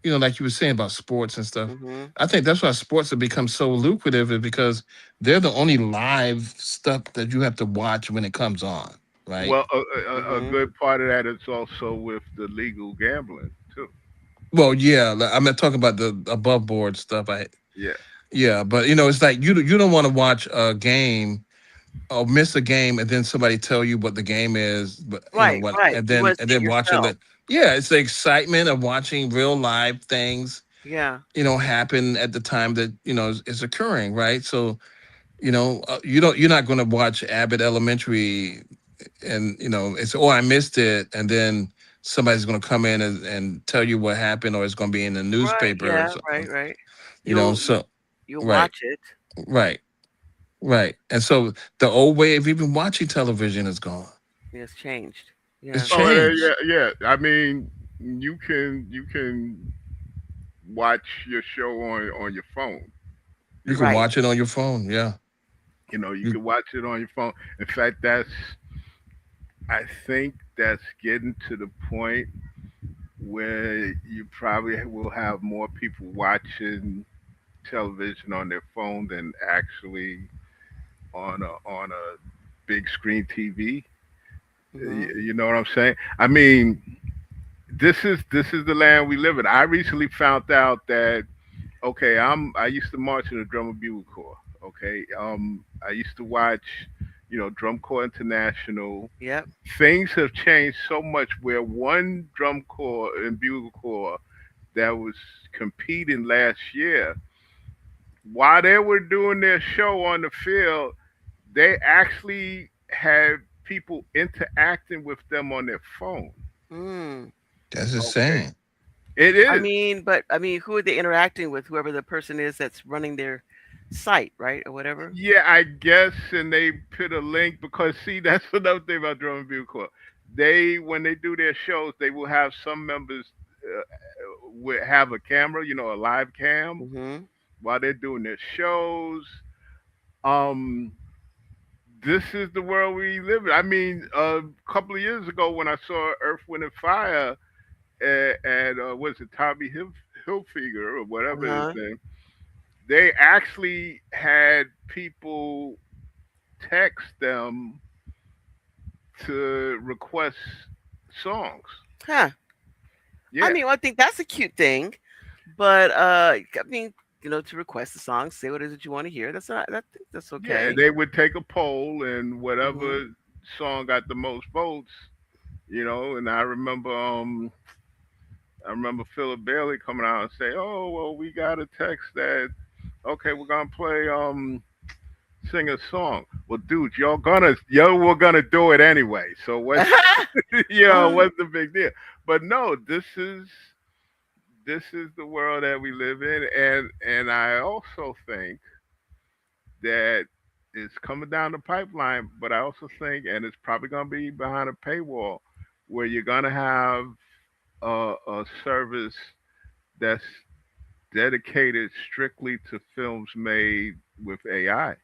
like you were saying about sports and stuff. Mm-hmm. I think that's why sports have become so lucrative is because they're the only live stuff that you have to watch when it comes on, right? Well, a Mm-hmm. good part of that is also with the legal gambling too. Well, yeah, I'm not talking about the above board stuff. Yeah. Yeah, but it's like you don't want to watch a game or miss a game and then somebody tell you what the game is, but Right, what, right. and You then want to and see it then watch it. yourself. Yeah, it's the excitement of watching real live things, Yeah. happen at the time that is occurring, right? So you're not going to watch Abbott Elementary and it's, oh, I missed it, and then somebody's going to come in and tell you what happened, or it's going to be in the Right. newspaper or Yeah. something. Right. Right. You'll you, So you'll right, watch it. right, right, and so the old way of even watching television is gone. It's changed. It's Yeah. Oh, changed. yeah, yeah. I mean, you can watch your show on your phone. You You can know, Right. watch it on your phone. Yeah. you You, can watch it on your phone. In fact, I think that's getting to the point where you probably will have more people watching television on their phone than actually on a big screen TV. Hmm. You know what I'm saying? I mean, this is the land we live in. I recently found out that okay, I used to march in the drum and bugle corps. Okay, I used to watch, Drum Corps International. Yep. Things have changed so much where one drum corps and bugle corps that was competing last year, while they were doing their show on the field, they actually had people interacting with them on their phone. Mm. that's Okay, insane. it I is. mean, but I mean, who are they interacting with? Whoever the person is that's running their site, right, or whatever. Yeah, I guess, and they put a link because see, that's another thing about Drum and Bugle Corps. They when they do their shows, they will have some members will have a camera, a live cam Hmm. while they're doing their shows. Um, this is the world we live in. I mean, a couple of years ago when I saw Earth, Wind, and Fire at was it Tommy Hilfiger or Uh whatever his huh. name, they actually had people text them to request songs. Huh. I Yeah, mean, well, I think that's a cute thing, but I mean, to request a song, say what it is that you want to hear. That's not. I think that's yeah. okay. They would take a poll, and Hmm. whatever song got the most votes, And I remember Philip Bailey coming out and say, "Oh, well, we got a text that okay, we're gonna play sing a song." Well, dude, y'all were gonna do it anyway. So what? What's the big deal? But no, this is the world that we live in, and I also think that it's coming down the pipeline. But I also think, and it's probably going to be behind a paywall, where you're going to have a service that's dedicated strictly to films made with AI.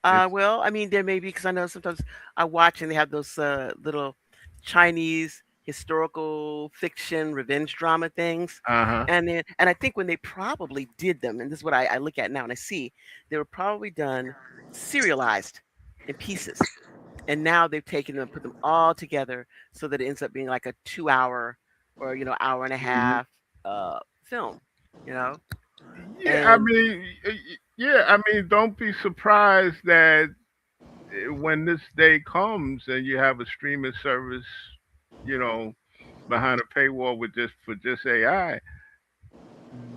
Uh, It's well, I mean, there may be because I know sometimes I watch and they have those little Chinese historical fiction revenge drama things, uh-huh. and I think when they probably did them, and this is what I look at now and I see they were probably done serialized in pieces, and now they've taken them and put them all together so that it ends up being like a 2 hour or hour and a Mhm. half film, you know, Yeah, I and mean, yeah, I mean, don't be surprised that when this day comes and you have a streaming service, you know, behind a paywall with just AI,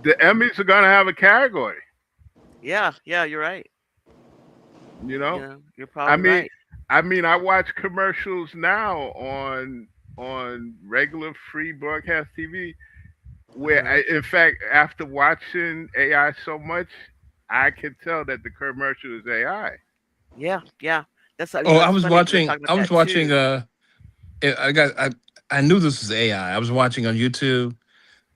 the Emmys are gonna have a category. yeah, yeah, you're right. You know, You're I probably mean, right. I watch commercials now on regular free broadcast TV. Where, Uh-huh. in fact, after watching AI so much, I can tell that the commercial is AI. Yeah, yeah. That's Oh, I it's was funny we were watching. talking about I was that watching. too. I got. I knew this was AI. I was watching on YouTube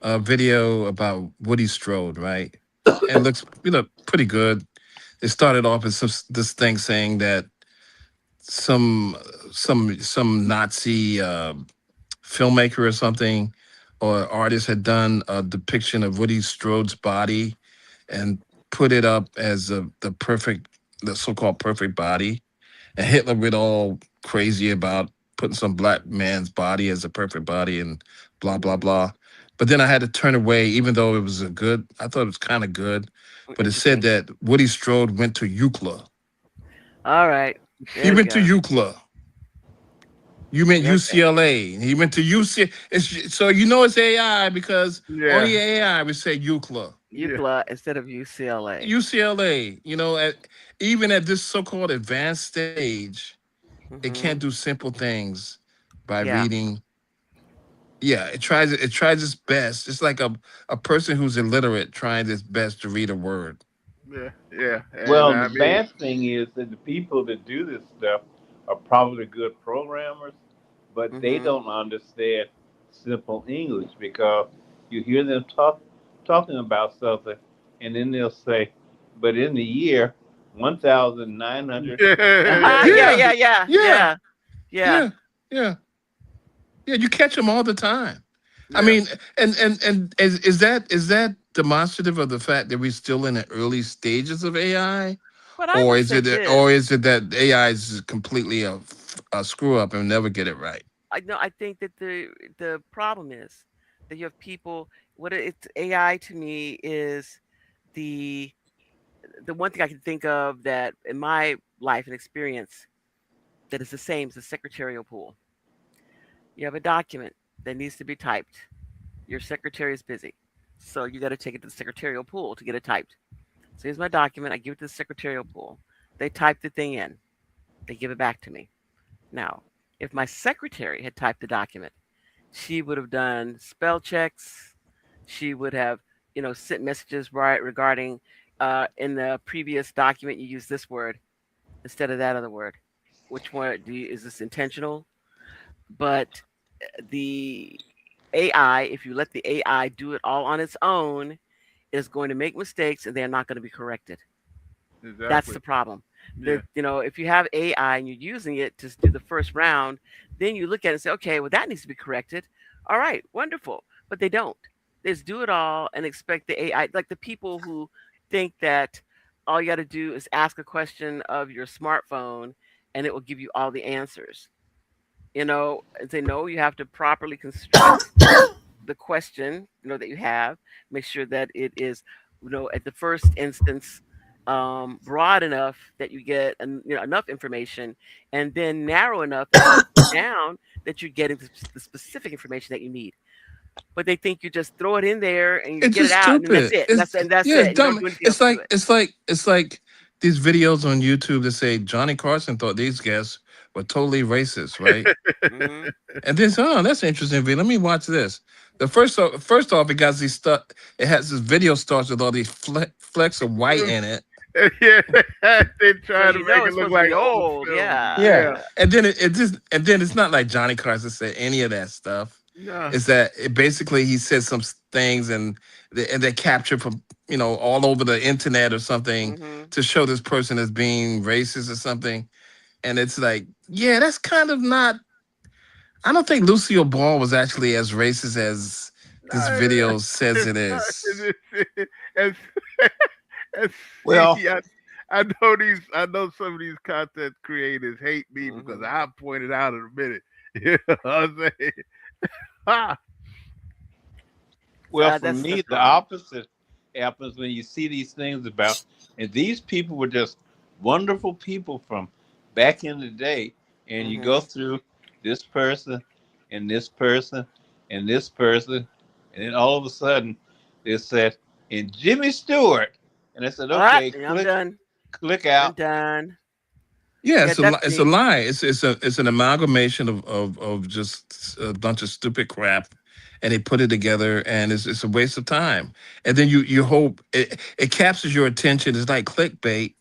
a video about Woody Strode, right? And it looks pretty good. It started off as this thing saying that some some Nazi filmmaker or something or artist had done a depiction of Woody Strode's body and put it up as the so-called perfect body. And Hitler went all crazy about putting some black man's body as a perfect body and blah blah Hmm. blah. but then I had to turn away, even though it was a good. I thought it was kind of good, but it said Interesting. that Woody Strode went to UCLA. All right. He There you went to go. UCLA. You meant Okay. UCLA. He went to UC. So you know it's AI because all the Yeah, AI would say UCLA. yeah, UCLA instead of UCLA. UCLA, even at this so-called advanced stage, it can't Hmm. do simple things by Yeah. reading. Yeah, it tries its best. It's like a person who's illiterate trying its best to read a word. yeah, yeah. And Well, the I mean, bad thing is that the people that do this stuff are probably good programmers, but they Hmm. don't understand simple English because you hear them talking about something, and then they'll say, "But in the year 1900," Uh-huh. yeah, Yeah, Yeah, yeah, yeah, yeah, yeah, yeah. yeah, yeah, yeah. You catch them all the time. I yeah, mean, and is that demonstrative of the fact that we're still in the early stages of AI, But I or would is say it or this. is it that AI is completely a screw up and never get it right? I know. I think that the problem is that you have people. It's AI to me is the the one thing I can think of that in my life and experience that is the same as the secretarial pool. You have a document that needs to be typed. Your secretary is busy, so you got to take it to the secretarial pool to get it typed. So here's my document. I give it to the secretarial pool. They type the thing in. They give it back to me. Now, if my secretary had typed the document, she would have done spell checks. She would have, sent messages right regarding in the previous document you use this word instead of that other word. Which one is this intentional? But the AI, if you let the AI do it all on its own, is going to make mistakes and they're not going to be corrected. That's exactly. the problem. Yeah, If you have AI and you're using it to do the first round, then you look at it and say, okay, well, that needs to be corrected. All right, wonderful. But they don't. They just do it all and expect the AI, like the people who think that all you got to do is ask a question of your smartphone and it will give you all the answers. And say, no, you have to properly construct the question that you have, make sure that it is at the first instance broad enough that you get enough information, and then narrow enough that you keep it down that you're getting the specific information that you need. But they think you just throw it in there and you It's get it just out and then that's stupid. it, It's and that's yeah, it, it's and you don't dumb. do anything It's else to like it. it's like these videos on YouTube that say Johnny Carson thought these guests were totally racist, right? Hmm. And then oh, that's an interesting video. Let me watch this. The first off, it got these stuff. It has this video starts with all these flecks of white in it. yeah. They So try to make it's it look supposed to like be old old. films. Yeah, Yeah. Yeah, yeah. And then it just and then it's not like Johnny Carson said any of that stuff. no, Is that it basically he said some things and they captured from all over the internet or something Hmm. to show this person as being racist or something. And it's like, yeah, that's kind of not. I don't think Lucille Ball was actually as racist as this no, video says it's it not. is. And, and Well, see, I know these. I know some of these content creators hate me because Hmm. I pointed out in a minute. You know what I'm saying? Ha! well, for That's the me, the problem. opposite happens when you see these things about, and these people were just wonderful people from back in the day, and you go Hmm. through this person and this person and this person, and then all of a sudden it said, and Jimmy Stewart, and I said, All right, okay, I'm done. click I'm out. done. Yeah, Yeah, that's it's a me. lie. It's an amalgamation of just a bunch of stupid crap, and they put it together, and it's a waste of time. And then you hope it captures your attention. It's like clickbait.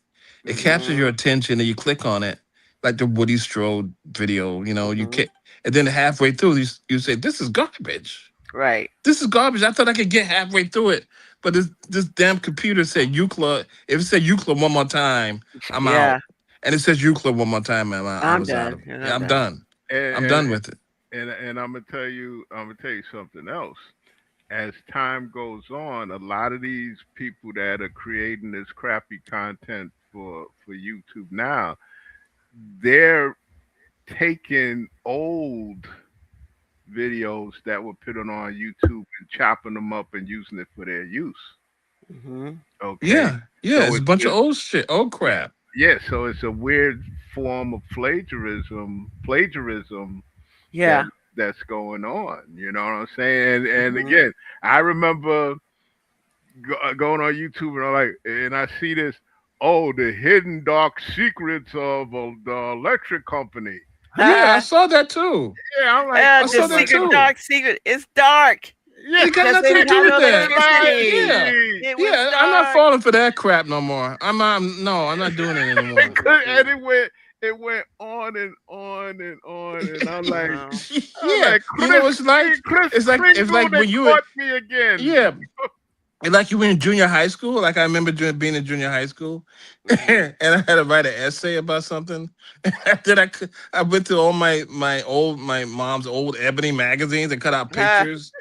It captures Hmm. your attention, and you click on it, like the Woody Strode video. Hmm. And then halfway through, you say, "This is garbage. Right. This is garbage." I thought I could get halfway through it, but this damn computer said Euclid. If it said Euclid one more time, I'm out. Yeah, And it says Euclid one more time, and I I'm was out done. of it. And Yeah, I'm I'm done. done. I'm And done with it. and I'm gonna tell you something else. As time goes on, a lot of these people that are creating this crappy content for YouTube now, they're taking old videos that were put on YouTube and chopping them up and using it for their use. Mm-hmm. Okay, Yeah, yeah. so It's a it's bunch of just old shit, old crap. yeah, so it's a weird form of plagiarism that Yeah. that's going on. You know what I'm saying? And Mm-hmm. again, I remember going on YouTube and I see this. Oh, the hidden dark secrets of the electric company. Yeah, I saw that too. Yeah, I'm like, I The saw oh my, that secret too. dark secret. It's dark yeah, It got because they nothing to didn't do have with no that. electricity. Yeah, exactly. It was yeah. I'm not dark. falling for that crap no more. No, I'm not doing it anymore. And Mm-mm. it went on and on and on, and Uh-huh. I'm Yeah, like, you know, Chris it's Kringle, like they when you were, caught me again. yeah, and like you were in junior high school. Like I remember being in junior high school, Mm-hmm. and I had to write an essay about something. Then I went to all my mom's old ebony magazines and cut out Ha. pictures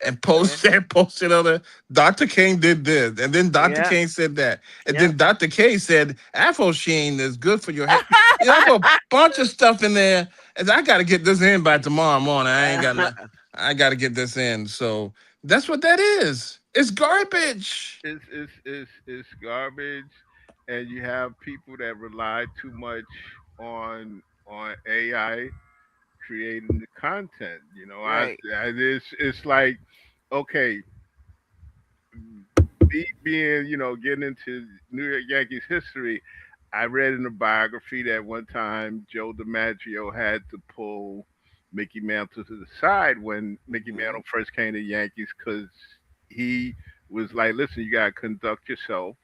and Yeah. posted other. Dr. King did this, and then Dr. Yeah. King said that, and Yep. then Dr. K said Afro Sheen is good for your head. You know, I put a bunch of stuff in there, and I got to get this in by tomorrow morning. I ain't got no, I got to get this in. So that's what that is. It's garbage. It's garbage, and you have people that rely too much on AI creating the content. You know, Right. it's like okay, me being getting into New York Yankees history. I read in a biography that one time Joe DiMaggio had to pull Mickey Mantle to the side when Mickey Mm-hmm. Mantle first came to the Yankees because he was like, "Listen, you gotta conduct yourself,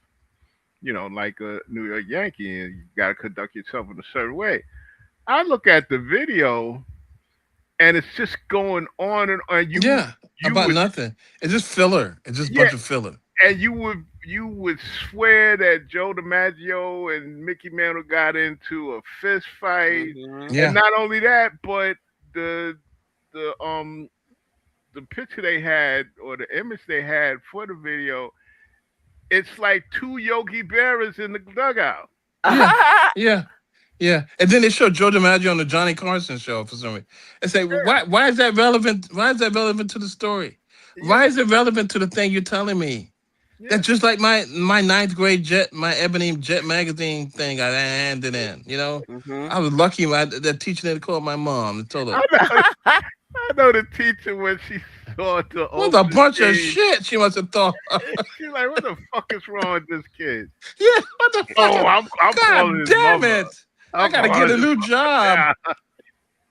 like a New York Yankee, and you gotta conduct yourself in a certain way." I look at the video, and it's just going on and on. Yeah, You about would, nothing. It's just filler. It's just a yeah, bunch of filler. and you would swear that Joe DiMaggio and Mickey Mantle got into a fist fight, Mm-hmm. and Yeah, not only that, but the the um the picture they had or the image they had for the video, it's like two Yogi Berras in the dugout. yeah, yeah. Yeah, and then they showed Joe DiMaggio on the Johnny Carson show for some reason. And say, well, Yeah, why is that relevant? Why is that relevant to the story? Why yeah, is it relevant to the thing you're telling me? yeah. That's just like my ninth grade my Ebony Jet magazine thing I handed in. You know, Mm-hmm. I was lucky that teacher didn't call my mom and told her, I know, I know the teacher when she saw the "What a opening bunch of game, shit," she must have thought. she's like, "What the fuck is wrong with this kid?" Yeah, what the fuck? Oh, I'm calling God his damn mother. it! I I'm gotta get calling a his new mother. job. Yeah.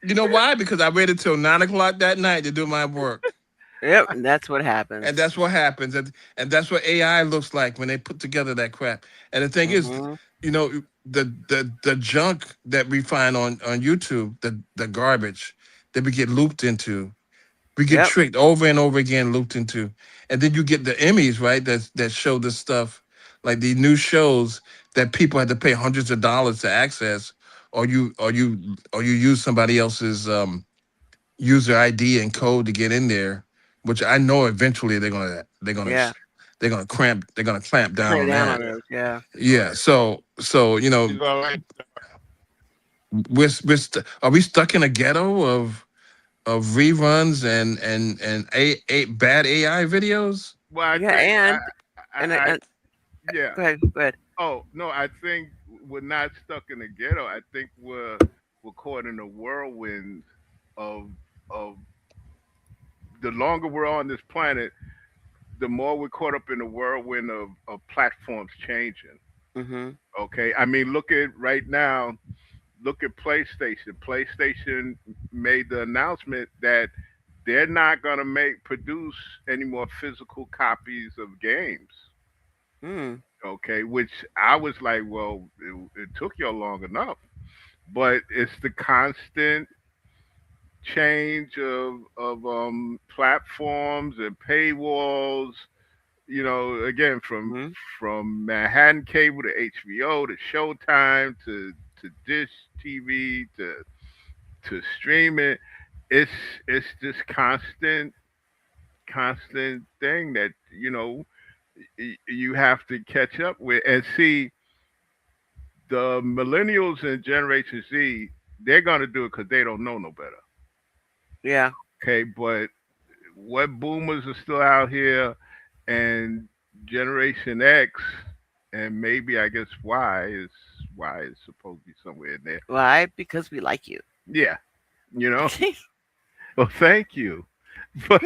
You know why? Because I waited till 9 o'clock that night to do my work. Yep. And that's what And happens. that's what happens. And that's what AI looks like when they put together that crap. And the thing is, Mm-hmm. you know, the junk that we find on YouTube, the garbage that we get looped into, we get Yep. tricked over and over again, looped into. And then you get the Emmys, right? That show this stuff, like the new shows that people had to pay hundreds of dollars to access, or you use somebody else's user ID and code to get in there, which I know eventually Yeah. they're gonna clamp down Clear on down on that. those. Yeah. Yeah. So You're gonna like are we stuck in a ghetto of reruns and a bad AI videos? Well, I Yeah. think And, I and yeah. go ahead. Go ahead. Oh no, I think we're not stuck in the ghetto. I think we're caught in a whirlwind of of the longer we're on this planet, the more we're caught up in the whirlwind of platforms changing. Mm-hmm. Okay, I mean, look at right now. Look at PlayStation. PlayStation made the announcement that they're not going to make produce any more physical copies of games. Mm. Okay, which I was like, well, it took y'all long enough, but it's the constant change of platforms and paywalls. Again, Mm-hmm. from Manhattan Cable to HBO to Showtime to Dish TV to streaming. It's it's this constant thing that you have to catch up with and see the millennials and Generation Z. They're gonna do it because they don't know no better. Yeah. Okay, but what boomers are still out here and Generation X and maybe I guess Y is supposed to be somewhere in there. Why? Because we like you. Yeah, you know. Well, thank you. But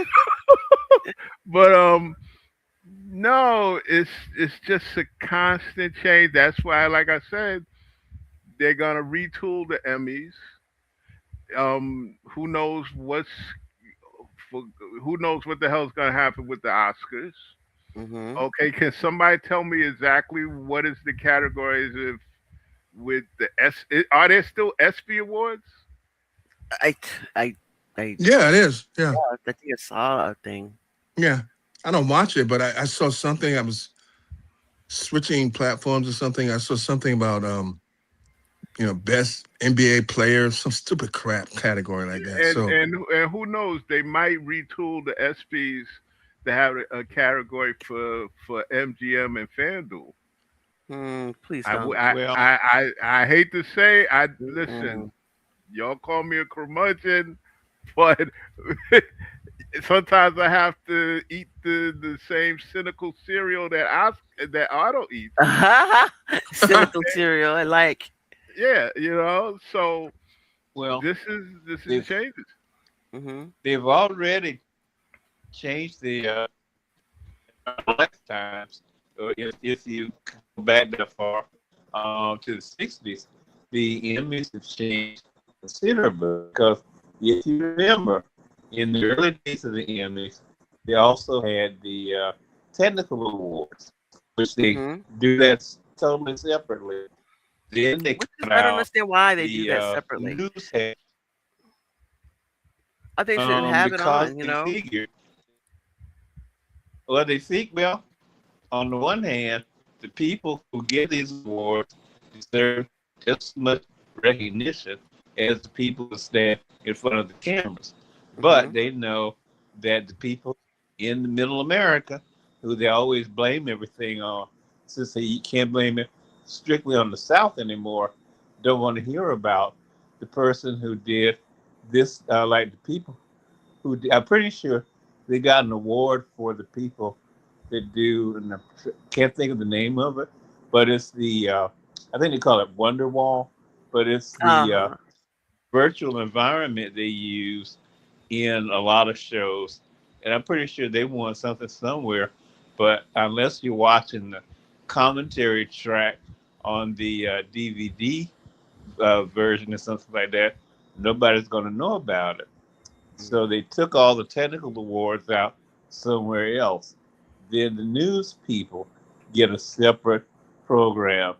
but no, it's just a constant change. That's why, like I said, they're gonna retool the Emmys. Who knows for, who knows what the hell's gonna happen with the Oscars? Hmm. Okay, can somebody tell me exactly what is the categories of with the Are there still ESPY awards? I, I, I, Yeah, it is. Yeah, I think I saw a thing. yeah. I don't watch it, but I saw something. I was switching platforms or something. I saw something about best NBA player, some stupid crap category like that. And So and and who knows? They might retool the ESPYS to have a category for MGM and FanDuel. Please I, don't. w- I, Well, I, I hate to say, I listen. Mm-mm. Y'all call me a curmudgeon, but sometimes I have to eat the same cynical cereal that Otto eats. Cynical cereal. I like. Yeah, you know. So well, this is they've changes. Hmm. they've already changed the lifetimes. If you go back that far to the '60s, the Emmys have changed considerably because if you remember, in the early days of the Emmys, they also had the technical awards, which they Hmm. do that totally separately. Then they Which is, cut I don't out understand why they do the that separately. news head They should have it because on. they figured, well, they think, well, on the one hand, the people who get these awards deserve just as much recognition as the people who stand in front of the cameras. Hmm. But they know that the people in the middle America, who they always blame everything on, since they can't blame it strictly on the South anymore, don't want to hear about the person who did this, like the people I'm pretty sure they got an award for the people that do, and I can't think of the name of it, but it's the I think they call it Wonderwall, but it's the Uh-huh. virtual environment they use in a lot of shows, and I'm pretty sure they won something somewhere. But unless you're watching the commentary track on the DVD version or something like that, nobody's going to know about it. So they took all the technical awards out somewhere else. Then the news people get a separate program.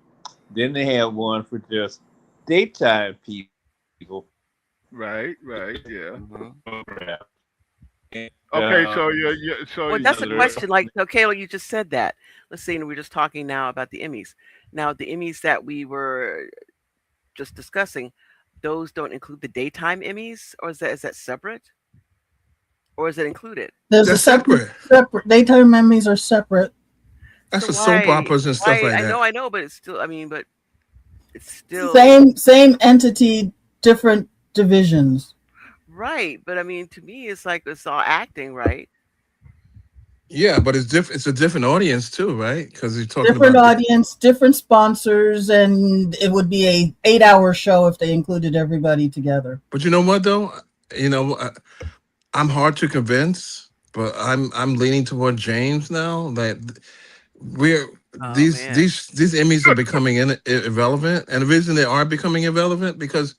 Then they have one for just daytime people. Right, right, yeah. Program. And Okay, so Well, you know, that's a the rest question. Like, okay, well, you just said that. Let's see, and we're just talking now about the Emmys. Now, the Emmys that we were just discussing, those don't include the daytime Emmys, or is that separate, or is it included? There's a that's separate. separate daytime Emmys are separate. So That's for soap why? operas and stuff Why? like that. I know, but it's still. I mean, but it's still Same entity, different divisions. right. But I mean, to me, it's like it's all acting, right? Yeah, but it's different. It's a different audience too, right? Because you're talking Different about. audience, different sponsors, and it would be a 8 hour show if they included everybody together. But you know what though? You know, I'm hard to convince, but I'm leaning toward James now. That we're Oh man. these Emmys are becoming irrelevant, and the reason they are becoming irrelevant because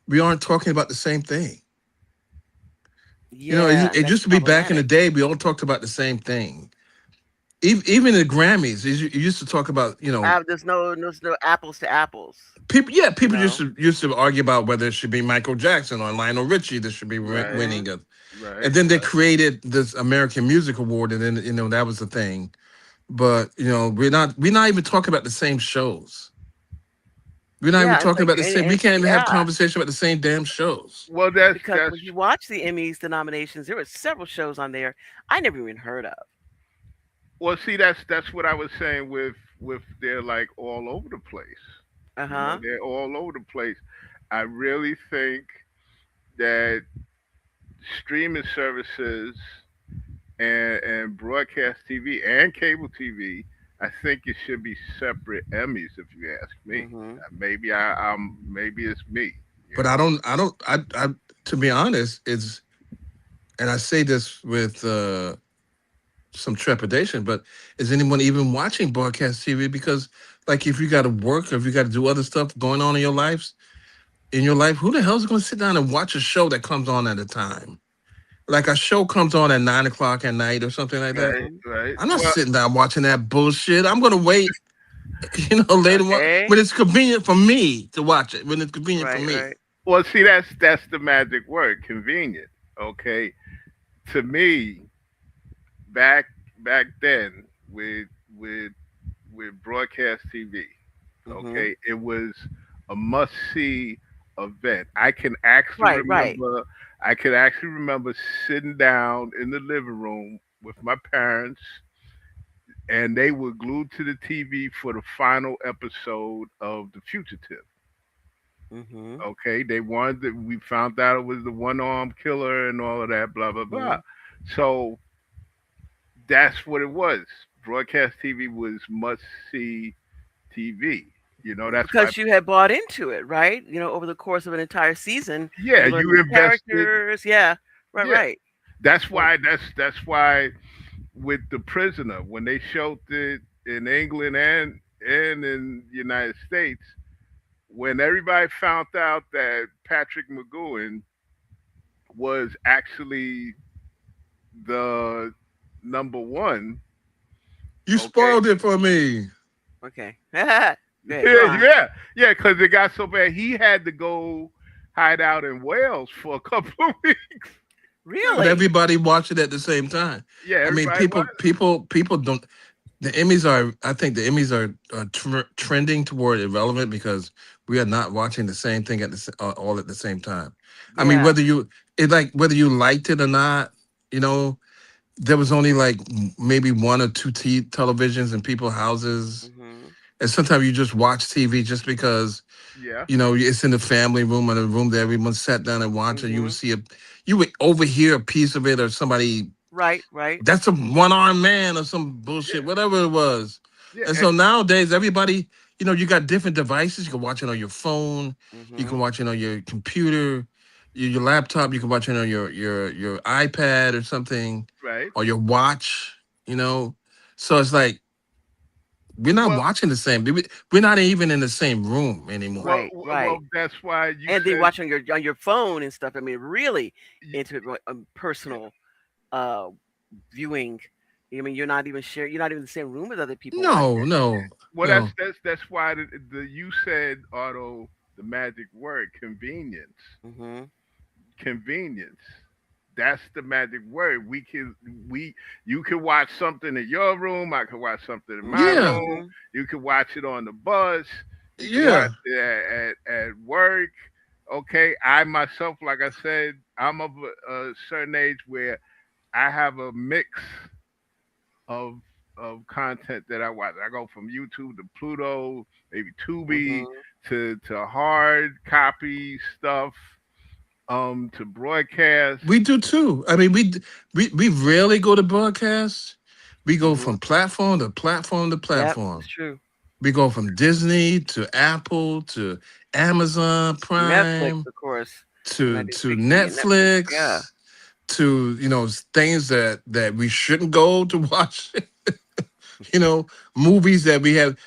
we aren't talking about the same thing. You know, Yeah, and it that's used to be back in the problematic. day. We all talked about the same thing. Even the Grammys, you used to talk about, There's no apples to apples. people. Yeah, You people know. used to argue about whether it should be Michael Jackson or Lionel Richie that should be right, winning Hmm. it. right, And then they right. created this American Music Award, and then that was the thing. But we're not even talking about the same shows. We're not even Yeah, it's talking like about the same. We can't even have yeah, conversation about the same damn shows. Well, that's because that's when you watch the Emmys, the nominations, there were several shows on there I never even heard of. well. See, that's what I was saying with they're like all over the place. Uh You know, huh. they're all over the place. I really think that streaming services and broadcast TV and cable TV, I think it should be separate Emmys. If you ask me, Mhm. maybe it's me. You But I to be honest, it's, and I say this with some trepidation, but is anyone even watching broadcast TV? Because like if you got to work or if you got to do other stuff going on in your life, who the hell's going to sit down and watch a show that comes on at a time? Like a show comes on at 9 o'clock at night or something like that. right, Mhm. right. I'm not Well, sitting down watching that bullshit. I'm going to wait, later on Okay. when it's convenient for me to watch it. When it's convenient for Right. me. Right. well, see, that's the magic word, convenient. Okay, to me, back back then with with broadcast TV. Mhm. Okay, it was a must see event. I can actually Right. Right. remember. I can actually remember sitting down in the living room with my parents, and they were glued to the TV for the final episode of The Fugitive. Mhm. Okay, they wanted that. We found out it was the one armed killer and all of that. Blah blah blah. Mhm. So that's what it was. Broadcast TV was must see TV. That's why. Because you had bought into it, right? Over the course of an entire season, Yeah, you learn you the invested. characters. Yeah. Right. Yeah, Right. that's So. why. That's why with The Prisoner, when they showed it in England and in the United States, when everybody found out that Patrick McGowan was actually the number one. You Okay. spoiled it for me. Okay. Good. Go Yeah, on. yeah, yeah, because it got so bad he had to go hide out in Wales for a couple of weeks. Yeah, but Really? everybody watch it at the same time. Yeah, I mean, everybody was. people don't. The Emmys are. I think the Emmys are trending toward irrelevant because we are not watching the same thing all at the same time. I mean, Yeah. whether you liked it or not, you know, there was only like maybe one or two televisions in people's houses, Mhm. and sometimes you just watch TV just because Yeah, it's in the family room or the room that everyone sat down and watched, and Mhm. you would overhear a piece of it or somebody Right. Right. that's a one armed man or some bullshit, yeah, whatever it was. yeah, And so nowadays, everybody, you got different devices. You can watch it on your phone, you can Mhm. watch it on your computer, your laptop. You can watch it on your iPad or something, right. or your watch. You know, so it's like we're not Well, watching the same. We're not even in the same room anymore. Right. Right. that's why you And they said. watch on your phone and stuff. I mean, really intimate, personal uh viewing. I mean, you're not even in the same room with other people No, watching. no, Well, no. that's why the you said, Otto, the magic word, convenience. Mhm. Convenience. That's the magic word. We you can watch something in your room. I can watch something in my Yeah, room. Mhm. You can watch it on the bus. You can watch yeah. it at work. Okay, I myself, like I said, I'm of a certain age where I have a mix of content that I watch. I go from YouTube to Pluto, maybe Tubi, Mhm. to hard copy stuff, to broadcast. We do too. I mean, we rarely go to broadcast. We go Mhm. from platform to platform to Yep, it's platform. true. We go from Disney to Apple to Amazon Netflix, Prime of course. And I to do to big TV and Netflix. Yeah. Netflix to things that we shouldn't go to watch. you know, Movies that we have.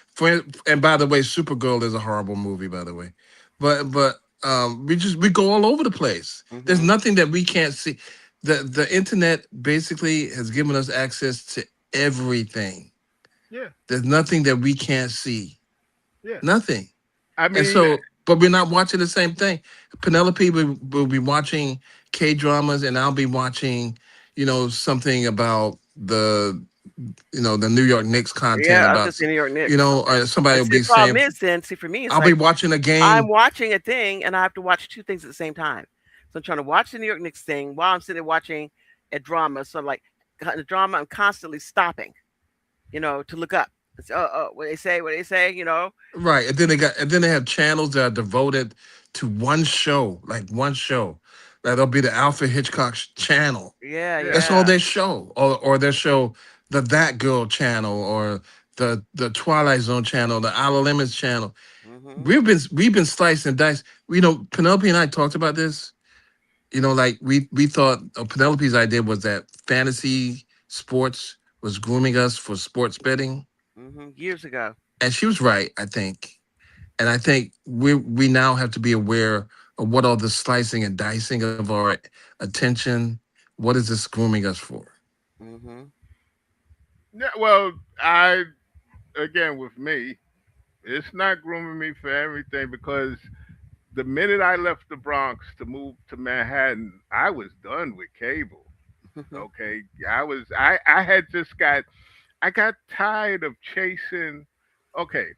And by the way, Supergirl is a horrible movie, by the way. But we go all over the place. There's Mhm. nothing that we can't see. The internet basically has given us access to everything. Yeah, There's nothing that we can't see. yeah. Nothing. I And mean, so, but we're not watching the same thing. Penelope will be watching K dramas, and I'll be watching, something about the New York Knicks content Yeah, I was about, just in New York Knicks. Okay. somebody And will see, the be problem saying, is then, see, for me, it's I'll be like watching a I'm game. watching a thing and I have to watch two things at the same time. So I'm trying to watch the New York Knicks thing while I'm sitting there watching a drama. So like the drama, I'm constantly stopping, to look up. It's, what they say. Right. And then they have channels that are devoted to one show, like one show. That'll be the Alfred Hitchcock channel. Yeah, Yeah. That's all yeah. they show, or they show the That Girl channel, or the Twilight Zone channel, the Outer Limits channel. Mhm. We've been sliced and diced. Penelope and I talked about this. Like we thought Penelope's idea was that fantasy sports was grooming us for sports betting, Mhm. Years ago. and she was right, I think. And I think we now have to be aware of what are the slicing and dicing of our attention. What is this grooming us for? Mhm. Yeah, well, I again with me, it's not grooming me for everything because the minute I left the Bronx to move to Manhattan, I was done with cable. Okay, I had just I got tired of chasing. Okay,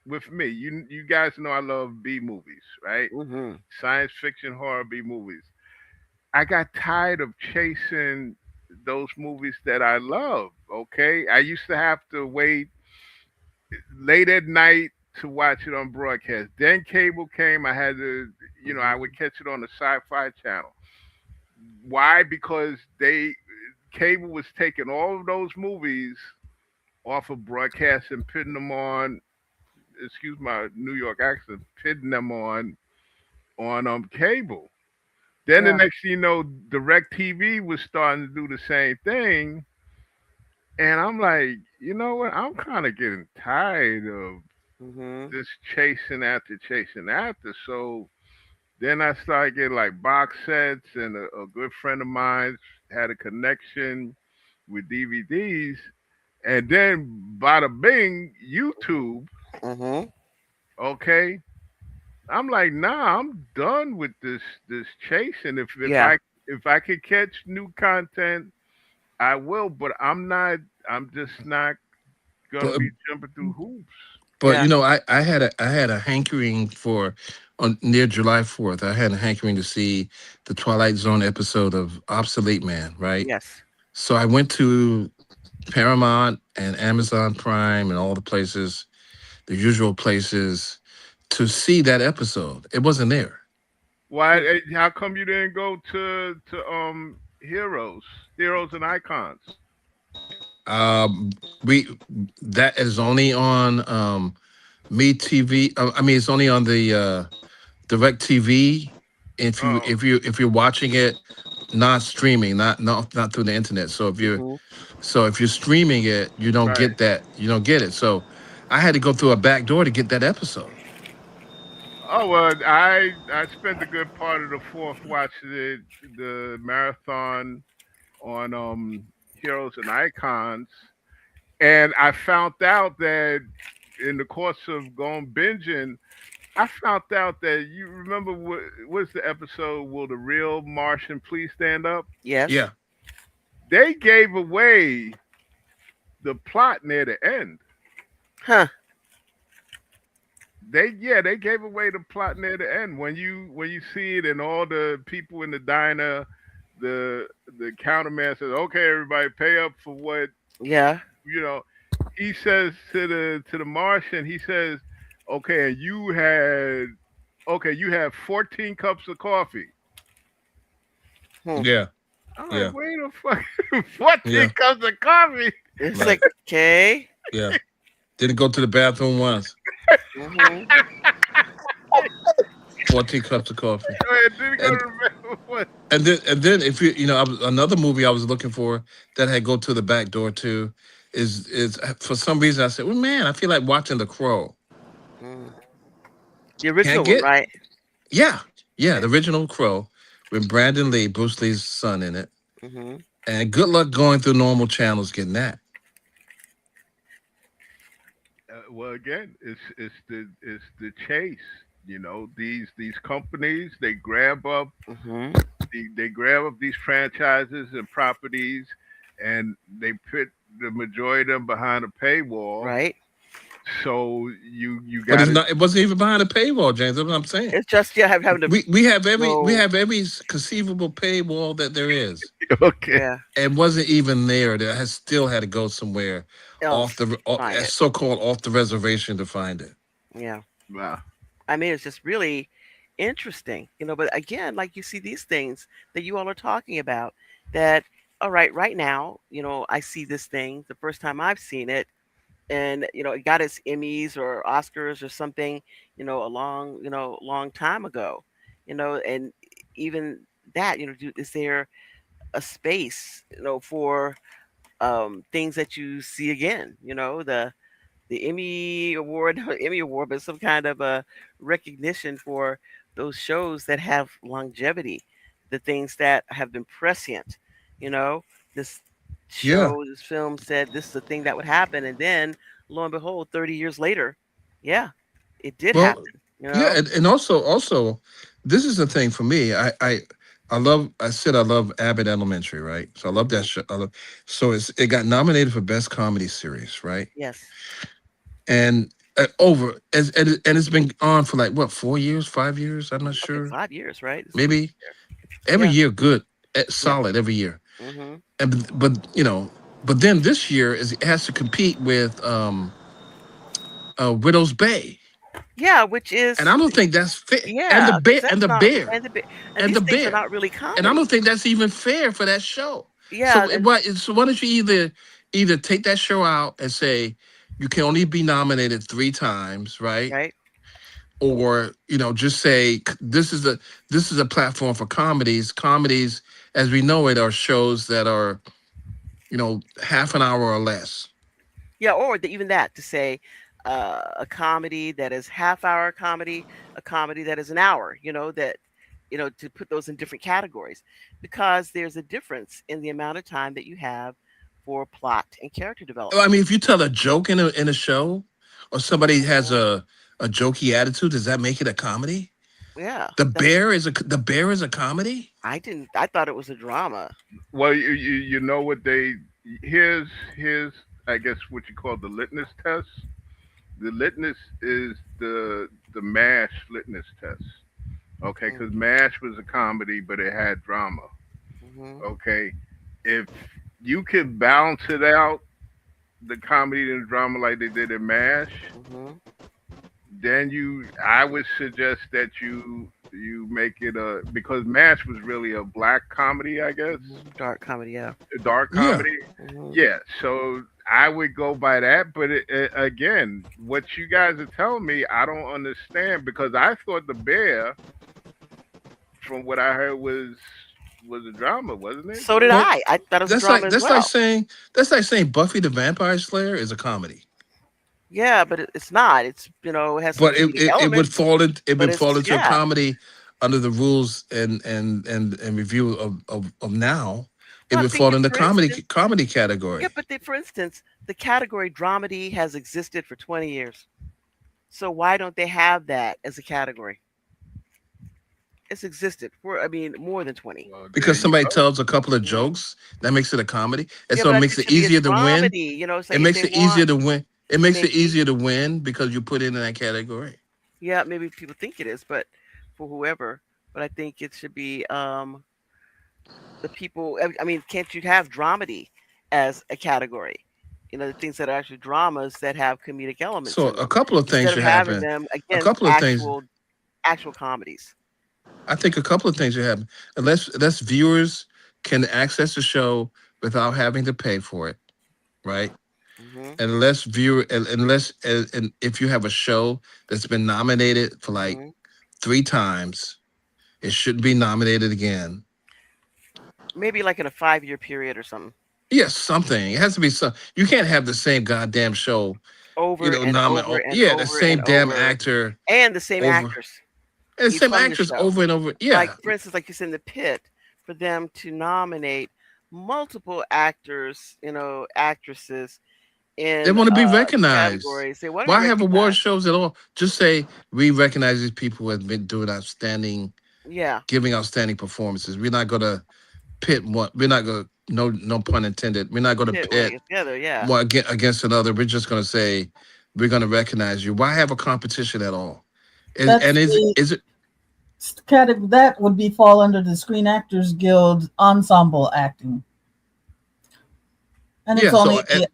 with me, you guys know I love B movies, right? Mhm. Science fiction, horror B movies. I got tired of chasing those movies that I love. Okay, I used to have to wait late at night to watch it on broadcast. Then cable came. I had to, I would Mhm. catch it on the Sci-Fi channel. Why? Because cable was taking all of those movies off of broadcast and putting them on. Excuse my New York accent. Putting them on cable. Then the Yeah. next thing you know, Direct TV was starting to do the same thing. And I'm like, you know what? I'm kind of getting tired of Mhm. just chasing after chasing after. So then I started getting like box sets, and a good friend of mine had a connection with DVDs. And then bada bing, YouTube. Mhm. Okay, I'm like, nah, I'm done with this chasing. Yeah. If I could catch new content, I will. But I'm just not gonna But be jumping through hoops. but Yeah. I had a hankering for on near July 4th. I had a hankering to see the Twilight Zone episode of Obsolete Man, right? Yes. So I went to Paramount and Amazon Prime and all the places, the usual places, to see that episode. It wasn't there. Why? How come you didn't go to heroes and icons? Um, we that is only on Me TV. I mean, it's only on the Direct TV. Oh, If you're watching it, not streaming, not through the internet. Mhm. So if you're streaming it, you don't right. get that. You don't get it. So I had to go through a back door to get that episode. Oh well, I spent a good part of the fourth watching the marathon on heroes and icons, and I found out that in the course of going binging, I found out that you remember what's the episode? Will the real Martian please stand up? Yes. Yeah, They gave away the plot near the end. Huh. They gave away the plot near the end when you see it and all the people in the diner, the counterman says, "Okay, everybody, pay up for what Yeah. you know." He says to the Martian, he says, "Okay, and you had 14 cups of coffee." Hmm. yeah, I'm like, yeah, wait a fuck, 14 yeah, cups of coffee. It's right, like, okay. yeah. Didn't go to the bathroom once. Mhm. 14 cups of coffee. Didn't go And to the what? and then if another movie I was looking for that had go to the back door too is for some reason I said, well, man, I feel like watching The Crow. Mm. The Can't original one, get right? Yeah, yeah, the original Crow with Brandon Lee, Bruce Lee's son in it. Mhm. And good luck going through normal channels getting that. Well, again, it's the chase. These companies Mhm. they grab up these franchises and properties, and they put the majority of them behind a paywall. Right. So you But got to it wasn't even behind a paywall, James. That's what I'm saying. It's just yeah, having to We go. have every conceivable paywall that there is. okay. Yeah. It wasn't even there. That has still had to go somewhere Else find it. so called off the reservation to find it. Yeah. Wow. I mean, it's just really. Interesting. But again, like you see these things that you all are talking about that, all right now, I see this thing the first time I've seen it, and it got its Emmys or Oscars or something, long time ago. And even that, is there a space, for things that you see again, the Emmy Award, Emmy Award, but some kind of a recognition for those shows that have longevity, the things that have been prescient. You know, this Yeah. show, this film said this is a thing that would happen, and then lo and behold, 30 years later, yeah, it did Well, happen. yeah, and also, this is the thing for me. I love. I said I love Abbott Elementary, right? So I love that Hmm. show. So it got nominated for best comedy series, right? Yes, And over as and it's been on for like what 4 years, 5 years? I'm not I think sure. 5 years, right? This is the Maybe year. every Yeah, year, good, yeah. solid every year. Hmm. And but but then this year it has to compete with Widow's Bay, Yeah, which and I is don't think that's fair. And the yeah, because bear, and that's the not bear, and and these the things are bear, not really and I comedy. don't think that's even fair for that show. Yeah, and So why don't you either take that show out and say you can only be nominated 3 times, right? right. Or just say this is a platform for comedies. Comedies, as we know it, are shows that are half an hour or less. Yeah, or even that to say a comedy that is half-hour comedy, a comedy that is an hour, that to put those in different categories because there's a difference in the amount of time that you have for plot and character I development. mean, if you tell a joke in a show, or somebody has Mhm. a jokey attitude, does that make it a comedy? Yeah, that's The bear is a comedy. I thought it was a drama. Well, you know what they here's I guess what you call the litmus test. The litmus is the Mash litmus test. Okay, Mm, because Mash was a comedy, but it had drama. mhm. Okay, if you can balance it out, the comedy and the drama like they did in Mash, Mhm. then I would suggest that you make it a because Mash was really a black comedy, I guess, Mhm. Dark comedy, yeah. a dark Yeah. comedy. Mhm. Yeah, so I would go by that. But again, what you guys are telling me, I don't understand because I thought the bear, from what I heard, was a drama, wasn't it? So did Well, I. I thought it was a that's drama like as that's like well. saying that's like saying Buffy the Vampire Slayer is a comedy. Yeah, but it's not. It's it has some But comedic elements, it but would it's fall into a yeah. comedy under the rules and review of now. It Well, I'm would fall thinking, in the for instance, comedy yeah, category. but for instance, the category dramedy has existed for 20 years. So why don't they have that as a category? It's existed for, I mean, more than 20. Well, there Because you somebody go. tells a couple of Hmm. jokes, that makes it a comedy, and Yeah, so but it I makes think it it should be a easier to win. dramedy. It's It like if makes they it want, easier to win. It makes it maybe, easier to win because you put it in that category. yeah, maybe people think it is, but for whoever, but I think it should be the people. I mean, can't you have dramedy as a category? The things that are actually dramas that have comedic elements So in a them couple of things instead of should having happen. them A against couple of things. actual comedies. I think a couple of things should happen. Unless viewers can access the show without having to pay for it, right? Hmm. And if you have a show that's been nominated for like Hmm. 3 times, it should be nominated again. Maybe like in a 5-year period or something, Yes, something. It has to be some. You can't have the same goddamn show. over and over and Yeah, the over and same damn over, actor and the same over, actors and the same from the actors show. over and over. Like Yeah, for instance, like you said in the pit, for them to nominate multiple actors, actresses they in want to be recognized. categories, they want to be Why have award recognized. shows at all? Just say we recognize these people who have been doing outstanding, Yeah, giving outstanding performances. We're not gonna pit one. We're not gonna no pun intended. We're not gonna pit one pit together. Yeah, one against another. We're just gonna say we're gonna recognize you. Why have a competition at all? Is That's and the is it category that would be fall under the Screen Actors Guild ensemble acting, and it's yeah? So only the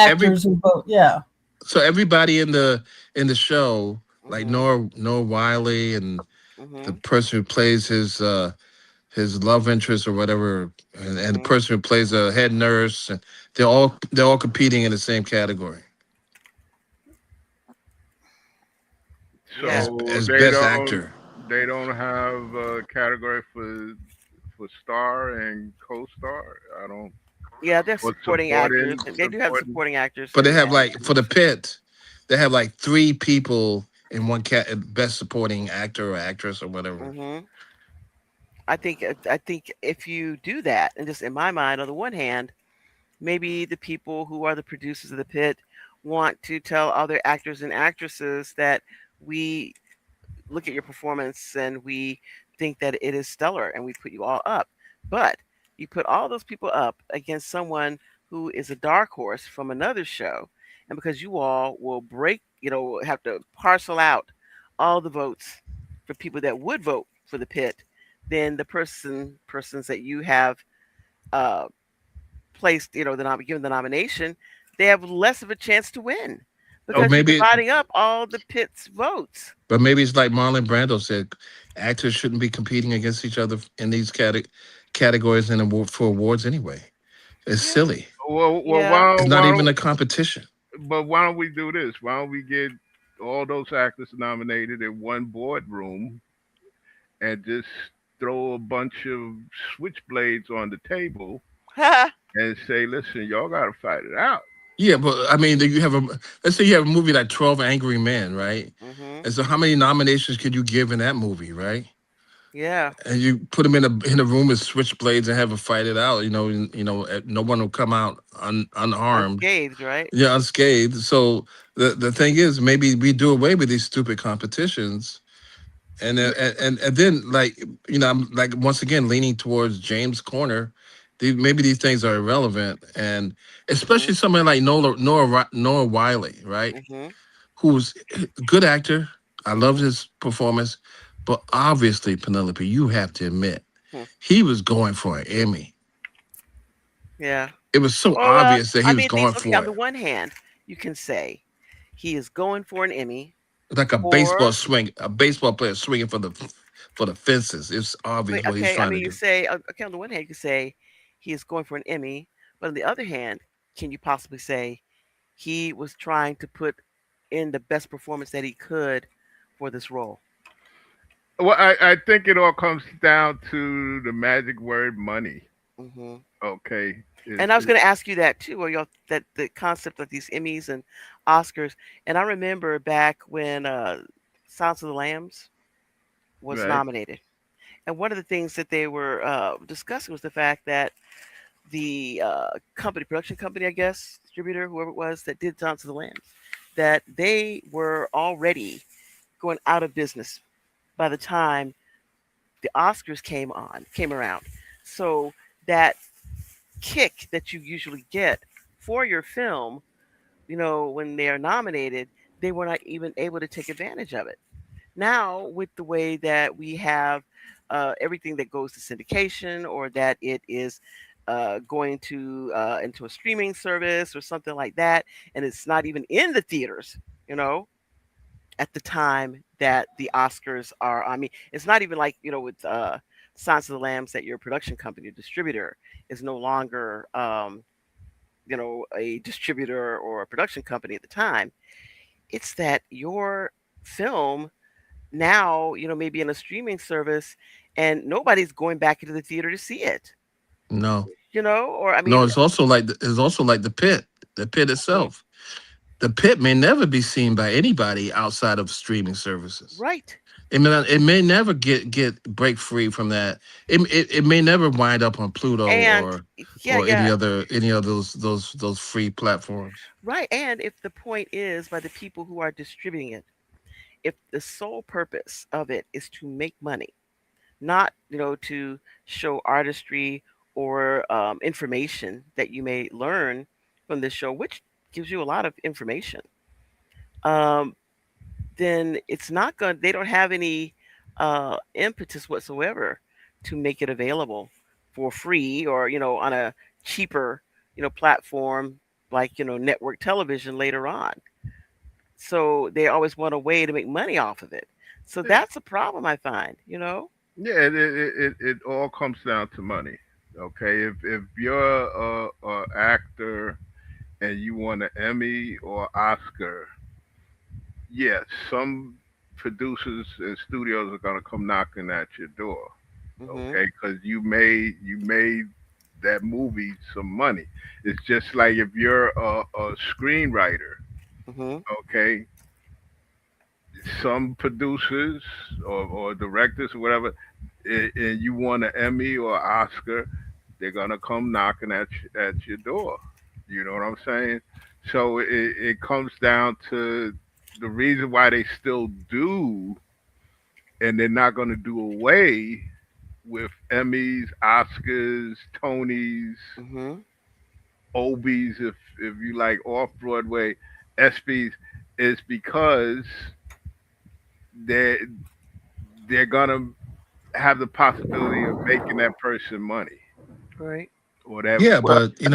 every actors who vote. Yeah, so everybody in the show like hmm Nora Wiley and the Mhm. person who plays his love interest or whatever, and the Mhm. person who plays a head nurse, and they're all competing in the same category Yeah. So as best actor. they don't have a category for star and co-star. I don't Yeah, they're or supporting actors. They do have supporting. supporting actors But they and have like for the actresses. pit, they have like three people in one best supporting actor or actress or whatever. Mhm. I think if you do that, and just in my mind, on the one hand, maybe the people who are the producers of the pit want to tell other actors and actresses that we look at your performance and we think that it is stellar and we put you all up. But you put all those people up against someone who is a dark horse from another show, and because you all will have to parcel out all the votes for people that would vote for the pit, then the persons that you have uh, placed, given the nomination, they have less of a chance to win Or because you're maybe, dividing up all the pit's votes. but maybe it's like Marlon Brando said, actors shouldn't be competing against each other in these categories and for awards anyway. It's Yeah. silly. Well, Yeah. It's not even a competition. but why don't we do this? Why don't we get all those actors nominated in one boardroom and just throw a bunch of switchblades on the table and say, listen, y'all got to fight it out. Yeah, but I mean, you have a let's say you have a movie like 12 Angry Men, right? Mhm. And so, how many nominations could you give in that movie, right? Yeah. And you put them in a room with switchblades and have them fight it out. No one will come out unharmed. Unscathed, right? Yeah, unscathed. So the thing is, maybe we do away with these stupid competitions, and then I'm like once again leaning towards James' corner. Maybe these things are irrelevant, and especially Mhm. somebody like Noah Wiley, right? Mhm. Who's a good actor. I loved his performance, but obviously, Penelope, you have to admit Hmm. he was going for an Emmy. Yeah. It was so Well, obvious that he I was mean, these going okay, on for the it, one hand, you can say he is going for an Emmy, like or a baseball player swinging for the fences. It's obvious what he's okay, I trying to mean, you do. say okay, on the one hand, you can say he is going for an Emmy, but on the other hand, can you possibly say he was trying to put in the best performance that he could for this role? Well, I think it all comes down to the magic word money. Mhm. Okay. And I was going to ask you that too, or that the concept of these Emmys and Oscars. And I remember back when Silence of the Lambs was Right. nominated, and one of the things that they were discussing was the fact that the production company, I guess, distributor, whoever it was that did Silence of the Lambs, that they were already going out of business by the time the Oscars came around. So that kick that you usually get for your film, when they are nominated, they were not even able to take advantage of it. Now, with the way that we have everything that goes to syndication, or that it is going to into a streaming service or something like that, and it's not even in the theaters, you know, at the time that the Oscars are. I mean, it's not even like with Silence of the Lambs that your production company or distributor is no longer a distributor or a production company at the time. It's that your film now, maybe in a streaming service, and nobody's going back into the theater to see it. No, Or I no, mean, it's also like the pit mhm, itself. The pit may never be seen by anybody outside of streaming services. right. It may never get break free from that. It may never wind up on Pluto And yeah, or yeah, any of those free platforms. right. And if the point is by the people who are distributing it, if the sole purpose of it is to make money, not to show artistry or information that you may learn from this show, which gives you a lot of information, um, then it's not going. They don't have any impetus whatsoever to make it available for free, or on a cheaper platform like network television later on. So they always want a way to make money off of it. So that's a problem I find, Yeah, it all comes down to money. Okay, if you're a actor and you want an Emmy or Oscar, yes, some producers and studios are gonna come knocking at your door. Mhm. Okay, because you made that movie some money. It's just like if you're a screenwriter. Mhm. Okay, some producers or directors or whatever, and you want an Emmy or Oscar, they're gonna come knocking at your door. You know what I'm saying? So it comes down to the reason why they still do, and they're not gonna do away with Emmys, Oscars, Tonys, Mhm. Obies, if you like off Broadway, ESPYS, is because they they're gonna have the possibility of making that person money Right. or that. Yeah, Well, but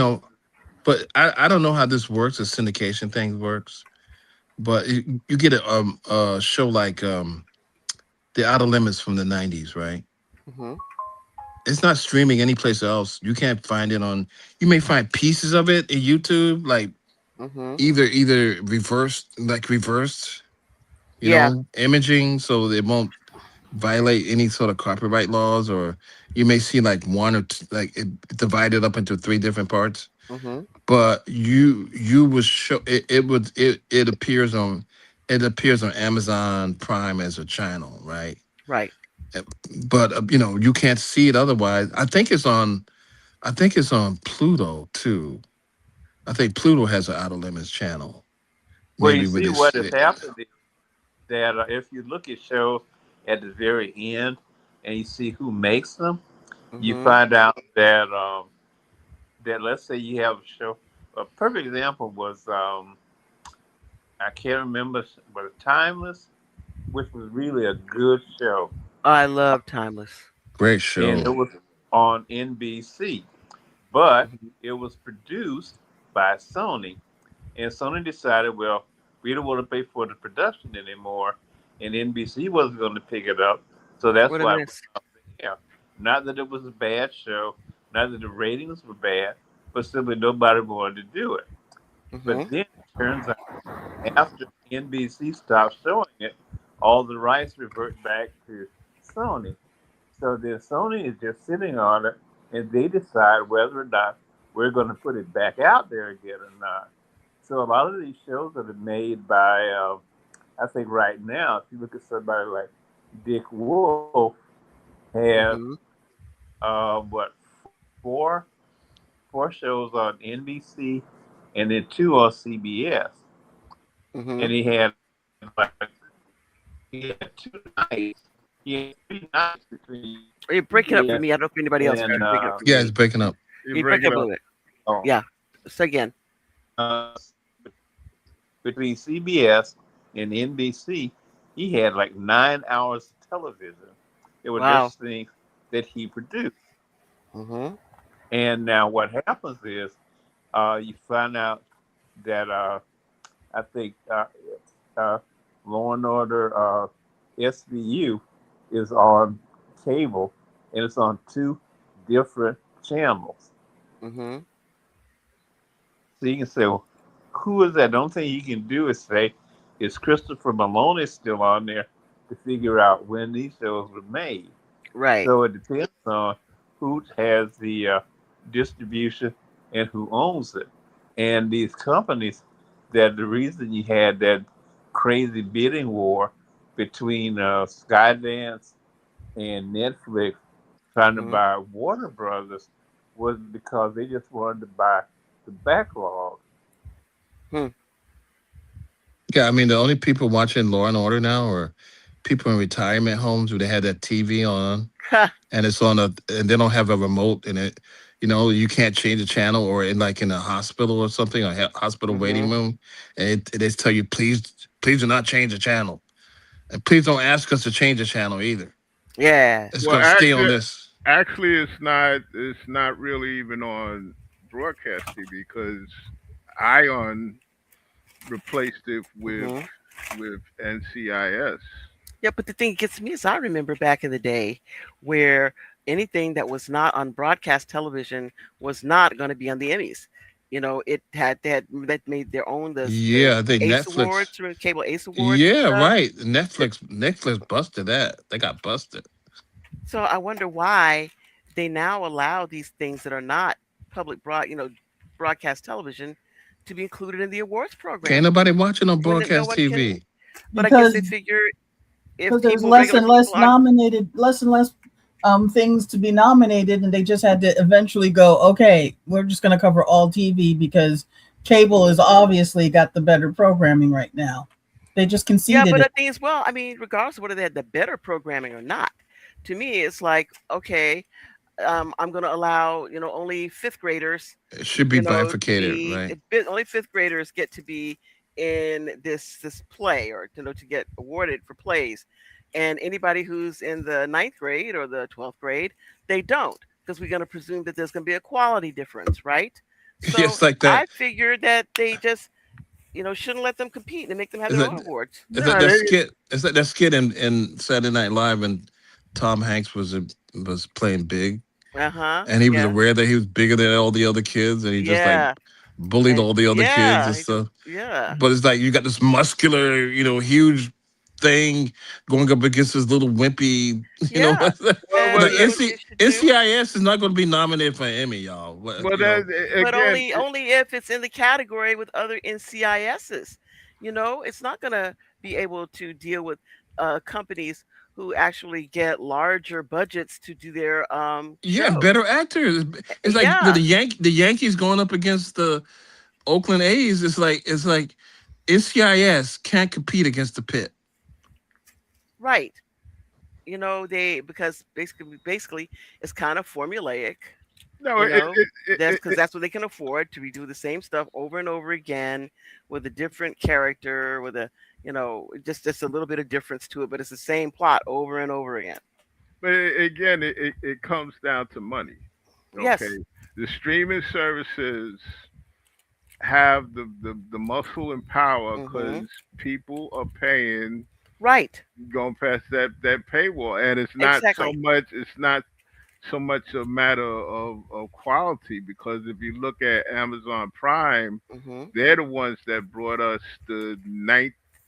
but I don't know how this works. The syndication thing works, but you get a show like the Outer Limits from the '90s, right? Mhm. It's not streaming anyplace else. You can't find it on. You may find pieces of it in YouTube, like Mhm. either reversed, Yeah. imaging, so it won't violate any sort of copyright laws, or you may see like one or two, like it divided up into three different parts. Mhm. But you would show it. It appears on Amazon Prime as a channel, right? Right. Uh, But you can't see it otherwise. I think it's on Pluto too. I think Pluto has an Outer Limits channel. well, you Maybe with see this. what has happened is that if you look at shows at the very end and you see who makes them, you Mhm. find out that let's say you have a show. A perfect example was I can't remember, but Timeless, which was really a good show, I love Timeless. Great and it show. was on NBC, but Mhm. it was produced by Sony, and Sony decided, well, we don't want to pay for the production anymore, and NBC wasn't going to pick it up, so that's What a why it went miss. off the air. Not that it was a bad show, not that the ratings were bad, but simply nobody wanted to do it. But Mhm. then it turns out after NBC stopped showing it, all the rights revert back to Sony. So then Sony is just sitting on it, and they decide whether or not we're going to put it back out there again or not. So a lot of these shows that are made by, I think right now, if you look at somebody like Dick Wolf, has Mhm. what four four shows on NBC, and then two on CBS, and Mhm. he had two nights. He had 3 nights between You're breaking up for CBS me. I don't know if anybody else and heard. You're breaking up for Yeah, it's me. breaking up. You You break break it up a up. little bit. oh, Yeah. So again. uh, between CBS and NBC, he had like 9 hours of television. It was Wow. just things that he produced. Mhm. And now what happens is you find out that I think uh, Law and Order SVU is on cable, and it's on two different channels. Mhm. So you can say, well, who is that? The only thing you can do is say, is Christopher Maloney still on there to figure out when these shows were made? Right. So it depends on who has the distribution and who owns it. And these companies, that the reason you had that crazy bidding war between Skydance and Netflix trying to Mhm. buy Warner Brothers was because they just wanted to buy the backlog. Hmm. Yeah, I mean the only people watching Law and Order now are people in retirement homes where they have that TV on Ha. and it's on and they don't have a remote and it you can't change the channel or in a hospital or something, a hospital waiting Mhm. room, and they tell you please do not change the channel, and please don't ask us to change the channel either. Yeah. It's Well, gonna stay on this. actually, it's not really even on broadcast TV because Ion replaced it with Mhm. NCIS. Yeah, but the thing that gets me is I remember back in the day where anything that was not on broadcast television was not going to be on the Emmys. That made their own the Yeah, I think Ace Netflix. Awards, cable Ace Awards and Yeah, stuff. right. Netflix busted that. They got busted. So I wonder why they now allow these things that are not broadcast television to be included in the awards Can't program nobody watching on when no broadcast one can. TV. But I guess they because figure if there's regular people aren't. less and less things to be nominated, and they just had to eventually go, okay, we're just going to cover all TV because cable is obviously got the better programming right now. They just Yeah, conceded but it the thing is, well, I mean, regardless of whether they had the better programming or not, to me, it's like, okay, I'm going to allow, only fifth graders, It should be bifurcated, right? only fifth graders get to be in this play or, to get awarded for plays. And anybody who's in the ninth grade or the 12th grade, they don't, because we're going to presume that there's going to be a quality difference, right? So It's like that. I figured that they just, shouldn't let them compete and make them have Is their that own awards. is that No, that they, skit? Is that skit in Saturday Night Live and Tom Hanks was playing big, Uh-huh. and he was Yeah. aware that he was bigger than all the other kids, and he just like Yeah. bullied And all the other kids and yeah, stuff. yeah. But it's like you got this muscular, huge thing going up against this little wimpy, Yeah. well, And like you know what they should do? NCIS is not going to be nominated for an Emmy, y'all. well, that But again, only if it's in the category with other NCISs. It's not gonna be able to deal with companies who actually get larger budgets to do their Yeah, shows. better actors. It's like Yeah, the Yankees going up against the Oakland A's. It's like NCIS can't compete against the pit. right. They because basically it's kind of formulaic. no, You know, it, that's it, because that's what they can afford to redo the same stuff over and over again with a different character, with just a little bit of difference to it, but it's the same plot over and over again. but again, it comes down to money. Yes. Okay, the streaming services have the muscle and power Mm-hmm. because people are paying Right. going past that paywall, and Exactly. it's not so much a matter of quality because if you look at Amazon Prime, Mm-hmm. they're the ones that brought us the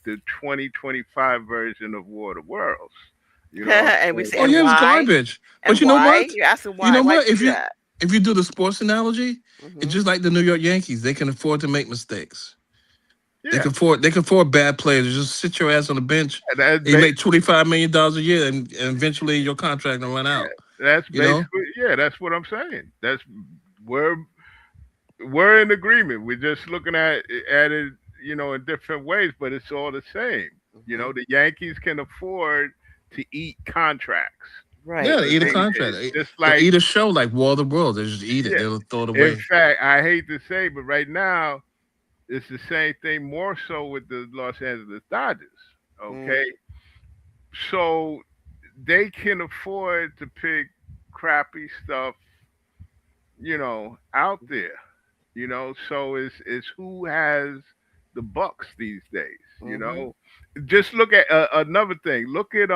2025 version of War of the Worlds. You know, And we so, say, Oh and yeah, it's why? garbage. But And you know why? what? You're asking You why? know Why'd what? you do that? If you do the sports analogy, it's Mm-hmm. just like the New York Yankees. They can afford to make mistakes. yeah, They can afford bad players. Just sit your ass on the bench. that's And you make $25 million a year, and eventually your contract will run out. that's You know? basically that's what I'm saying. We're we're in agreement. We're just looking at it, in different ways, but it's all the same. Mm-hmm. The Yankees can afford to eat contracts. Right. Yeah, they eat a contract. It's just They'll like eat a show like War of the Worlds. They just eat it. yeah. They'll throw it In away. fact, I hate to say, but right now it's the same thing more so with the Los Angeles Dodgers. Mm. Okay, so they can afford to pick crappy stuff, out there. So it's who has the bucks these days. Mm-hmm. Just look at another thing. Look at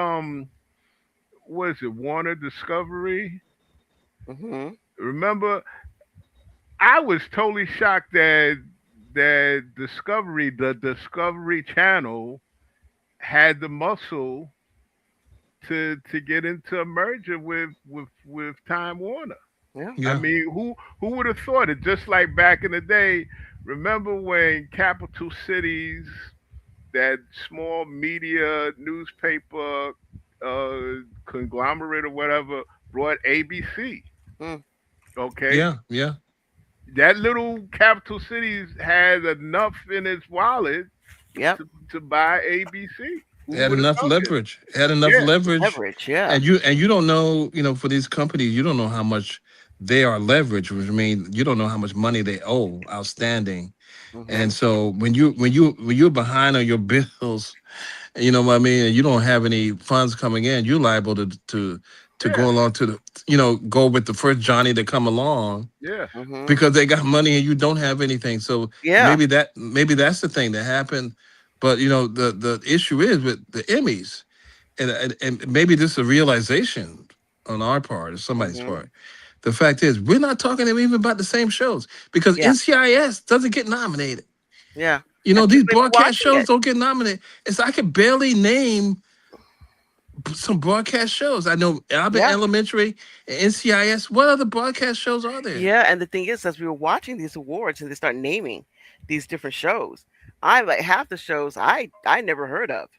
what is it, Warner Discovery? Mm-hmm. Remember, I was totally shocked that the Discovery Channel had the muscle to get into a merger with Time Warner. Yeah. I Yeah. mean, who would have thought it? Just like back in the day, remember when Capital Cities, that small media newspaper conglomerate or whatever, brought ABC. Mm. Okay, Yeah. Yeah. that little Capital Cities had enough in its wallet Yep. to buy ABC. It Who had would have enough thunk it? leverage. It had enough Yeah, leverage. Leverage. Yeah. And you don't know, for these companies, you don't know how much they are leveraged, which means you don't know how much money they owe outstanding. Mm-hmm. And so when you're behind on your bills, you know what I mean, and you don't have any funds coming in, you're liable to yeah, go along to the go with the first Johnny to come along yeah. Mm-hmm. because they got money and you don't have anything. So Yeah. maybe that's the thing that happened. But the issue is with the Emmys. and maybe this is a realization on our part or somebody's Mhm. part. The fact is, we're not talking even about the same shows because Yeah. NCIS doesn't get nominated. Yeah. You know, And these people ain't broadcast watching shows it. don't get nominated. It's I can barely name some broadcast shows. I know Albert Yeah. Elementary and NCIS. What other broadcast shows are there? Yeah, and the thing is, as we were watching these awards and they start naming these different shows, I like half the shows I never heard of.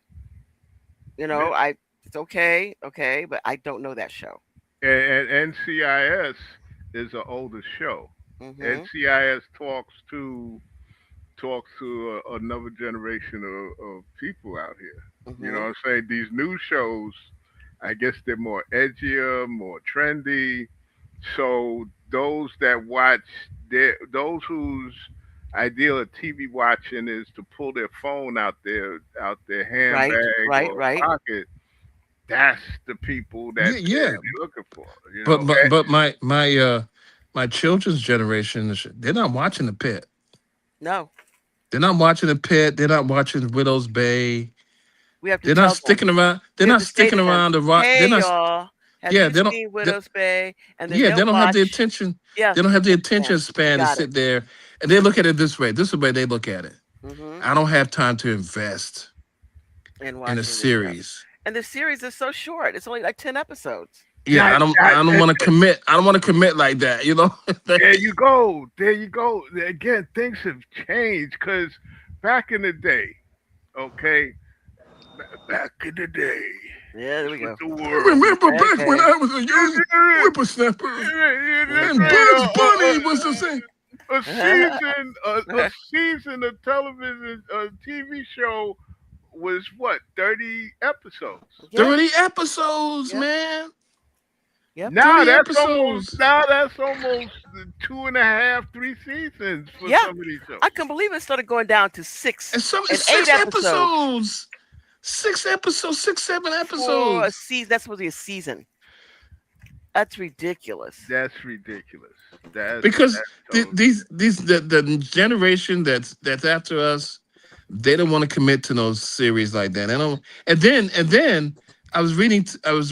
You know, I it's okay, okay, but I don't know that show. And NCIS is an older show. Mhm. NCIS talks to another generation of people out here. You know what Mhm. I'm saying? These new shows, I guess they're more edgier, more trendy. So those that watch, those whose ideal of TV watching is to pull their phone out their Right, handbag right, or right. pocket. That's the people that Yeah, yeah. they're looking for. You But know, but my children's generation, they're not watching the pit. No, They're not watching the pit. They're not watching Widow's Bay. we have to They're not tell them. sticking around. They're We have not to say to sticking them, around the rock. They're "Hey, not. y'all, have Yeah, you they don't. seen They, Widow's Bay?" And then yeah, they'll they don't have the watch. attention. Yeah, They don't have the attention span. attention You span to got it. sit there and they look at it this way. This is the way they look at it. Mhm. I don't have time to invest And in a watching this stuff. series. And the series is so short. It's only like 10 episodes. Yeah, that, I that, don't that, want to commit. I don't want to commit like that. You know. there you go. There you go. Again, things have changed because back in the day, okay, back in the day, Yeah, there this we was go. the I world. remember back when Okay. I was a young whippersnapper and Okay. Bugs Bunny was the same. A season of television, a TV show was what 30 episodes. Yeah. 30 episodes, Yep. man. Yep. 30 episodes. Now that's almost two and a half, three seasons for Yeah. some of these shows. I can believe it started going down to And some and it's eight six episodes episodes. 6 episodes, 6, 7 for a episodes. season. That's supposed to be a season. That's ridiculous. That's ridiculous. Because That's so these the generation that's after us, they don't want to commit to those series like that. They don't. And then I was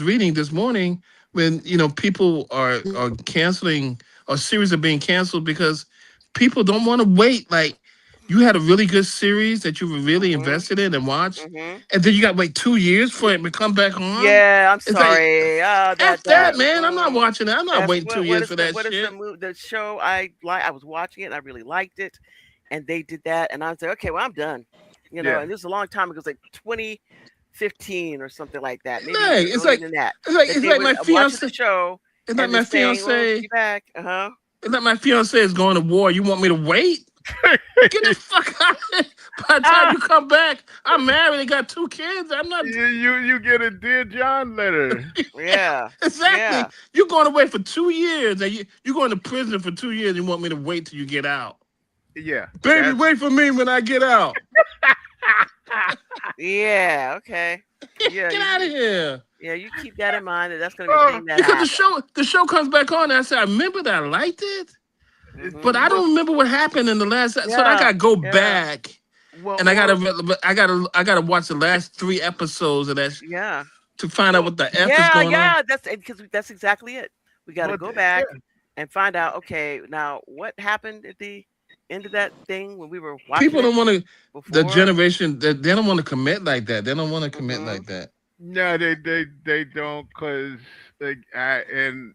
reading this morning when people are canceling or series are being canceled because people don't want to wait. Like you had a really good series that you were really Mhm. invested in and watched, Mhm. and then you got to wait 2 years for it to come back on. Yeah, I'm It's like sorry. F That that, man. I'm not mm, watching that. I'm not that's waiting two what years is for the that what is shit. the show I like. I was watching it and I really liked it, and they did that, and I was like, okay, well, I'm done. You know, yeah. and this was a long time ago. It was like 2015 or something like that, maybe No, even it's earlier like than that. it's like That it's they like would my watching the fiance. show It's like and then my saying, "Well, fiance. be back." Uh huh. It's like my fiance is going to war. You want me to wait? Get the fuck out of here. By the time Ah, you come back, I'm married and got 2 kids. I'm not You get a Dear John letter. yeah, exactly. yeah. You're going away for 2 years and you're going to prison for 2 years. You want me to wait till you get out? Yeah, Baby, that's wait for me when I get out. Yeah, okay. Yeah, Get out of here. yeah, you keep that in mind that that's going to be a oh, thing that Because the happens. show comes back on and I said, I remember that I liked it, but Hmm. I don't remember what happened in the last. So I Yeah, gotta go yeah, back well, and well, I gotta watch the last 3 episodes of that yeah. to find out well, what the f is Yeah, going on. yeah, that's because that's exactly it. We got to but go yeah, back and find out. Okay, now what happened at the end of that thing when we were watching People it don't want to. The before? generation that they don't want to commit like that. They don't want to commit Hmm. like that. no, they don't because and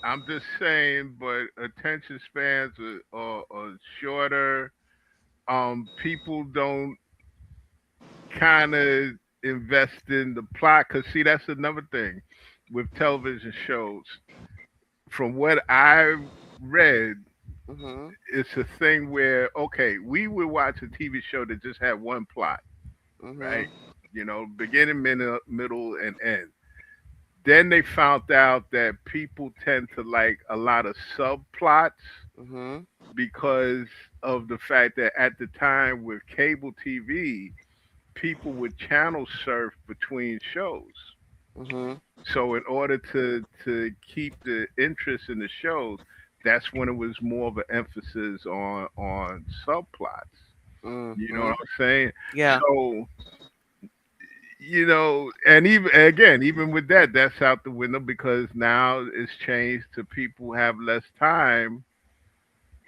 I'm just saying, but attention spans are shorter. People don't kind of invest in the plot because see, that's another thing with television shows. From what I read, Hmm. it's a thing where okay, we would watch a TV show that just had one plot, right? Hmm. You know, beginning, middle, and end. Then they found out that people tend to like a lot of subplots Hmm. because of the fact that at the time with cable TV, people would channel surf between shows. Hmm. So in order to keep the interest in the shows, that's when it was more of an emphasis on subplots. You know Hmm. what I'm saying? Yeah. So and even with that, that's out the window because now it's changed to people have less time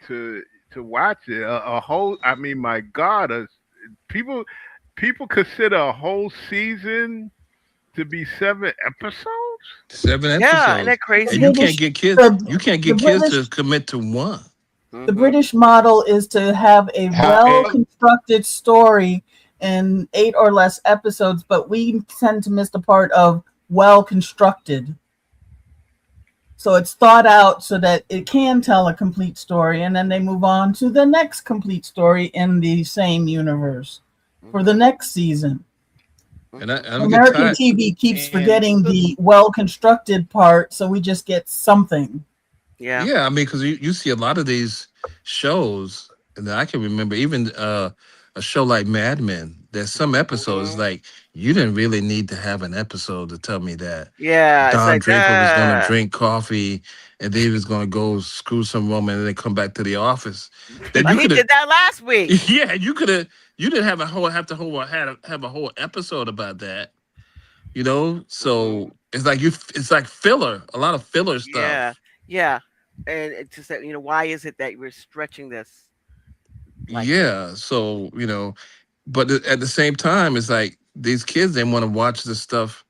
to watch it. A whole, I mean, my God, people people consider a whole season to be 7 episodes. Yeah, isn't Seven episodes, that The and crazy? British, you can't the get kids British to commit to one. the Hmm. British model is to have a well However, constructed story in 8 or less episodes, but we tend to miss the part of well constructed. So it's thought out so that it can tell a complete story, and then they move on to the next complete story in the same universe for the Hmm. next season. And Hmm. I don't get American tired. TV keeps and forgetting the well constructed part, so we just get something. Yeah. Yeah, I mean, because you see a lot of these shows, and I can remember even a show like Mad Men. There's some episodes Hmm. like you didn't really need to have an episode to tell me that Yeah, it's Don like Draper was going to drink coffee and then he was going to go screw some woman and then come back to the office. That like you he could have, did that last week. yeah, you didn't have a whole episode about that, Hmm. So it's like it's like filler, a lot of filler Yeah, stuff. yeah, and it's just that why is it that we're stretching this like this? Yeah, so but at the same time, it's like these kids they want to watch this stuff,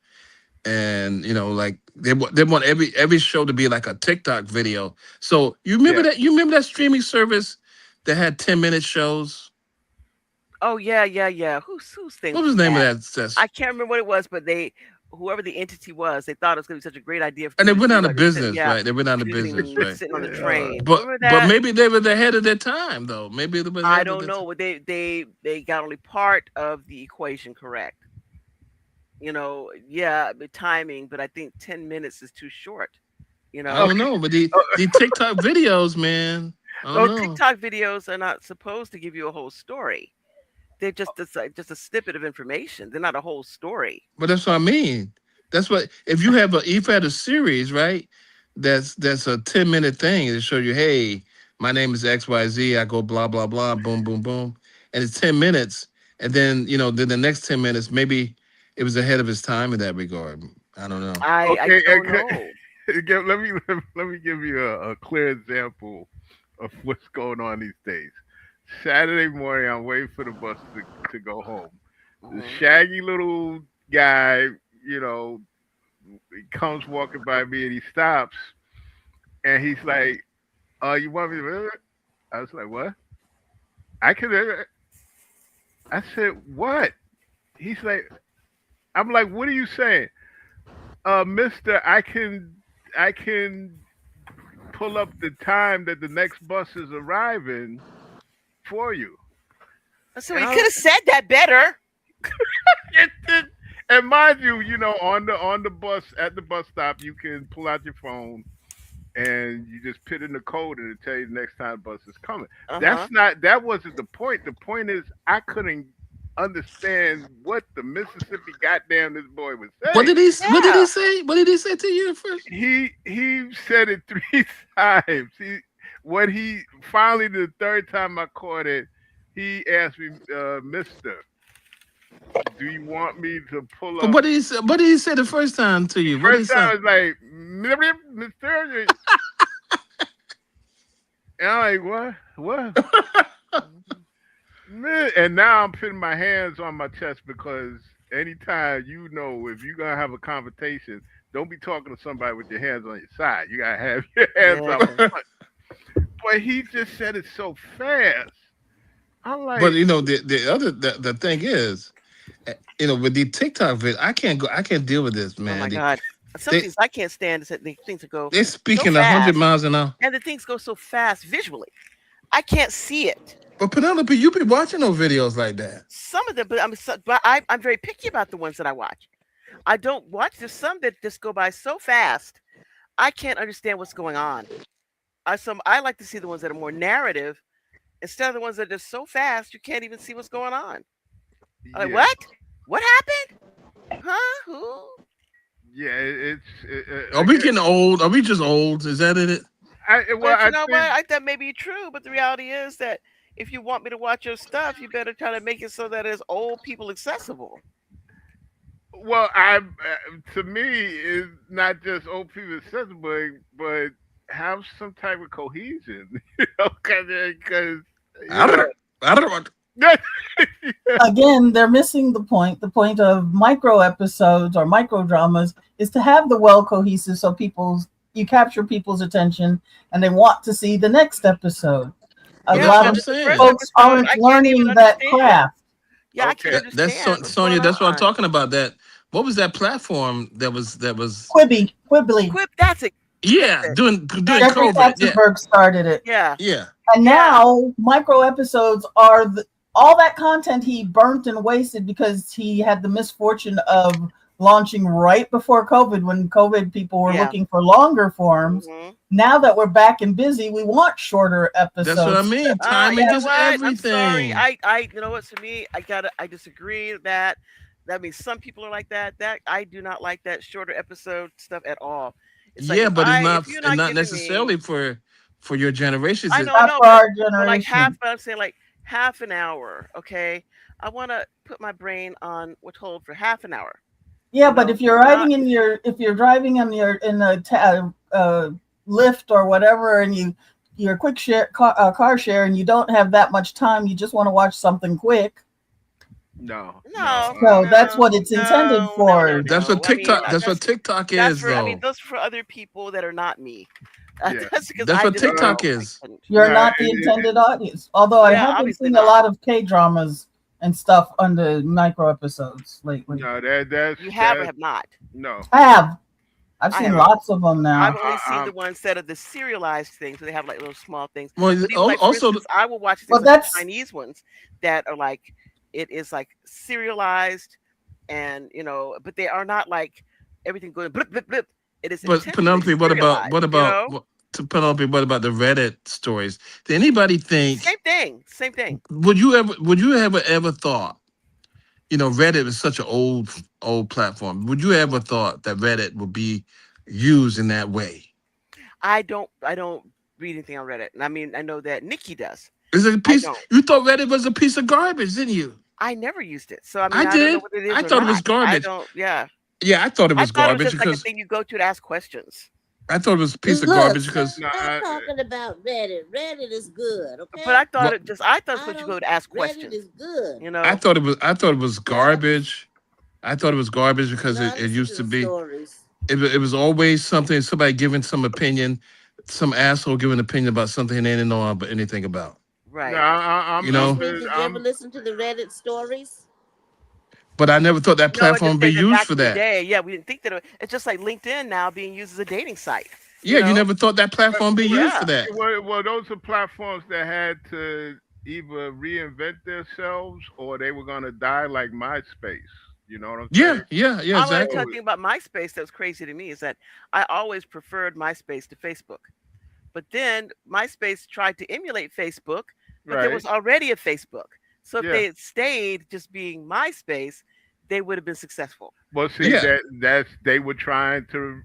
and like they want every show to be like a TikTok video. So Yeah. you remember that streaming service that had 10-minute shows. Oh yeah, yeah, yeah. Whose thing What was was the name of that? that? I can't remember what it was, but whoever the entity was, they thought it was going to be such a great idea for And you they to went do out like of you're sitting, business, yeah, right? They went out of business, visiting, right? sitting on the Yeah. train. But Remember but that? maybe they were ahead of their time, though. Maybe they were I ahead of don't their know, time. but they got only part of the equation correct. Yeah, the timing, but I think 10 minutes is too short. You I know, don't Okay. know, but the TikTok videos, man. I don't oh, know. TikTok videos are not supposed to give you a whole story. They're just a snippet of information. They're not a whole story. But that's what I mean. That's what if you have if you had a series, right? That's a 10-minute thing to show you, hey, my name is XYZ, I go blah blah blah, boom, boom, boom. And it's 10 minutes. And then, then the next 10 minutes, maybe it was ahead of his time in that regard. I don't know. I Okay. don't know. Let me give you a clear example of what's going on these days. Saturday morning, I'm waiting for the bus to go home. The Hmm. shaggy little guy, you know, he comes walking by me and he stops and he's like, you want me to?" I was like, "What?" I could. I said, "What?" He's like, "I'm like, what are you saying, Mister? I can pull up the time that the next bus is arriving for you." So And he I could have said that better. it, it, and mind you, on the bus at the bus stop, you can pull out your phone and you just put in the code and it tell you the next time the bus is coming. Uh huh. That wasn't the point. The point is I couldn't understand what the Mississippi goddamn this boy was saying. What did he Yeah. say? What did he say to you at first? He said it 3 times. He finally the third time I caught it, he asked me, Mister, do you want me to pull But up? what did he say the first time to you? What did he First time say? I was like, Mister, and I'm like, what? And now I'm putting my hands on my chest because anytime if you're gonna have a conversation, don't be talking to somebody with your hands on your side. You gotta have your hands Yeah. up front. But he just said it so fast. I'm But like, the thing is, with the TikTok vid, I can't deal with this, Oh my man. God. Some They things I can't stand is that the things that go they're so speaking 100 fast, miles an hour. and the things go so fast visually. I can't see it. But Penelope, you be watching those videos like that. Some of them, but I'm very picky about the ones that I watch. I don't watch. There's some that just go by so fast. I can't understand what's going on. I like to see the ones that are more narrative instead of the ones that are just so fast you can't even see what's going on. I'm like, yeah, what? What happened? Huh? Who? yeah. Are we getting old? Are we just old? Is that it? Well, But you I know what? think That may be true, but the reality is that if you want me to watch your stuff, you better try to make it so that it's old people accessible. Well, I to me it's not just old people accessible, but have some type of cohesion, because I you know. don't. I don't. Again, they're missing the point. The point of micro episodes or micro dramas is to have the well cohesive, so you capture people's attention and they want to see the next episode. A Well, Yeah, that's what lot because I'm of the first saying. folks episode aren't I can't even learning that understand. craft. Yeah, I can't Okay. That's understand what's going Sonya. That's what I'm on. talking about. That what was that platform that was Quibbly. Quip, that's it. That's yeah it. doing That's Jeffrey it. COVID. Yeah, Katzenberg started it. Yeah, yeah. And yeah, now micro episodes are all that content he burnt and wasted because he had the misfortune of launching right before COVID, when COVID people were yeah. looking for longer forms. Hmm. Now that we're back and busy, we want shorter That's what I episodes. mean. You Timing know is what? I'm sorry. everything. You know what? To me, I disagree with that. That means some people are like that. That I do not like that shorter episode stuff at all. It's like Yeah, but it's if not you're and not not giving me, necessarily for your generations. I It, know, Not no, for our but like generation. but I'm saying like half an hour. Okay, I want to put my brain on what hold for half an hour. Yeah, You but know, if you're not if you're driving in a lift or whatever, and you're quick car share, and you don't have that much time, you just want to watch something quick. No, no. no, So that's no, what it's intended for. that's what no. I mean, TikTok. That's what TikTok that's is, for. I mean, though. those are for other people that are not me. Yeah. That's because That's I what just Uh, TikTok no, I is. couldn't. You're no. not the intended audience. Although I Yeah, have been obviously seeing a not. lot of K dramas and stuff under micro episodes lately. No. You have or That's have not. no. I have. I've I seen have No. not. lots of them I've now. only seen I, the ones that are the serialized things where they have like little small things. Well, But even like for also, instance, I will watch Well, things like the that's Chinese ones that are like it is like serialized and but they are not like everything going blip blip blip. It is but intentionally Penelope, serialized, to Penelope? What about the Reddit stories? Did anybody think? Same thing. Same thing. Would you ever thought? Reddit is such an old platform. Would you ever thought that Reddit would be used in that way? I don't read anything on Reddit. And I mean I know that Nikki does. Is it a I piece? don't. You thought Reddit was a piece of garbage, didn't you? I never used it. So I mean I I don't know did. what it is I or thought it was not. I garbage. don't yeah. Yeah, I thought it I was thought it was garbage just like a because thing you go to ask questions. I thought it was a piece of Look, garbage stop, because no. stop talking about Reddit. Reddit is good, But I okay? thought well, I thought it's I what you don't. go to ask Reddit questions, is good. you I know. thought it was Stop garbage. I thought it was garbage because it, it listen to used to the be. stories. It was always something, somebody giving some opinion, some asshole giving an opinion about something they didn't know about anything about. No. Right. You Excuse know, me. Did you ever listen to the Reddit stories? but I never thought that No, I platform just would be say that used back for in the that. day, yeah, we didn't think that it's just like LinkedIn now being used as a dating site, you Yeah, you know? never thought that platform would be used for Yeah. that. Well, those are platforms that had to either reinvent themselves or they were gonna die like MySpace. You know what I'm Yeah, saying? yeah, yeah, I'm gonna tell you exactly. the thing about MySpace that was crazy to me is that I always preferred MySpace to Facebook. But then MySpace tried to emulate Facebook, but there was Right. already a Facebook. So if Yeah. they had stayed just being MySpace, they would have been successful. Well, see Yeah, that's they were trying to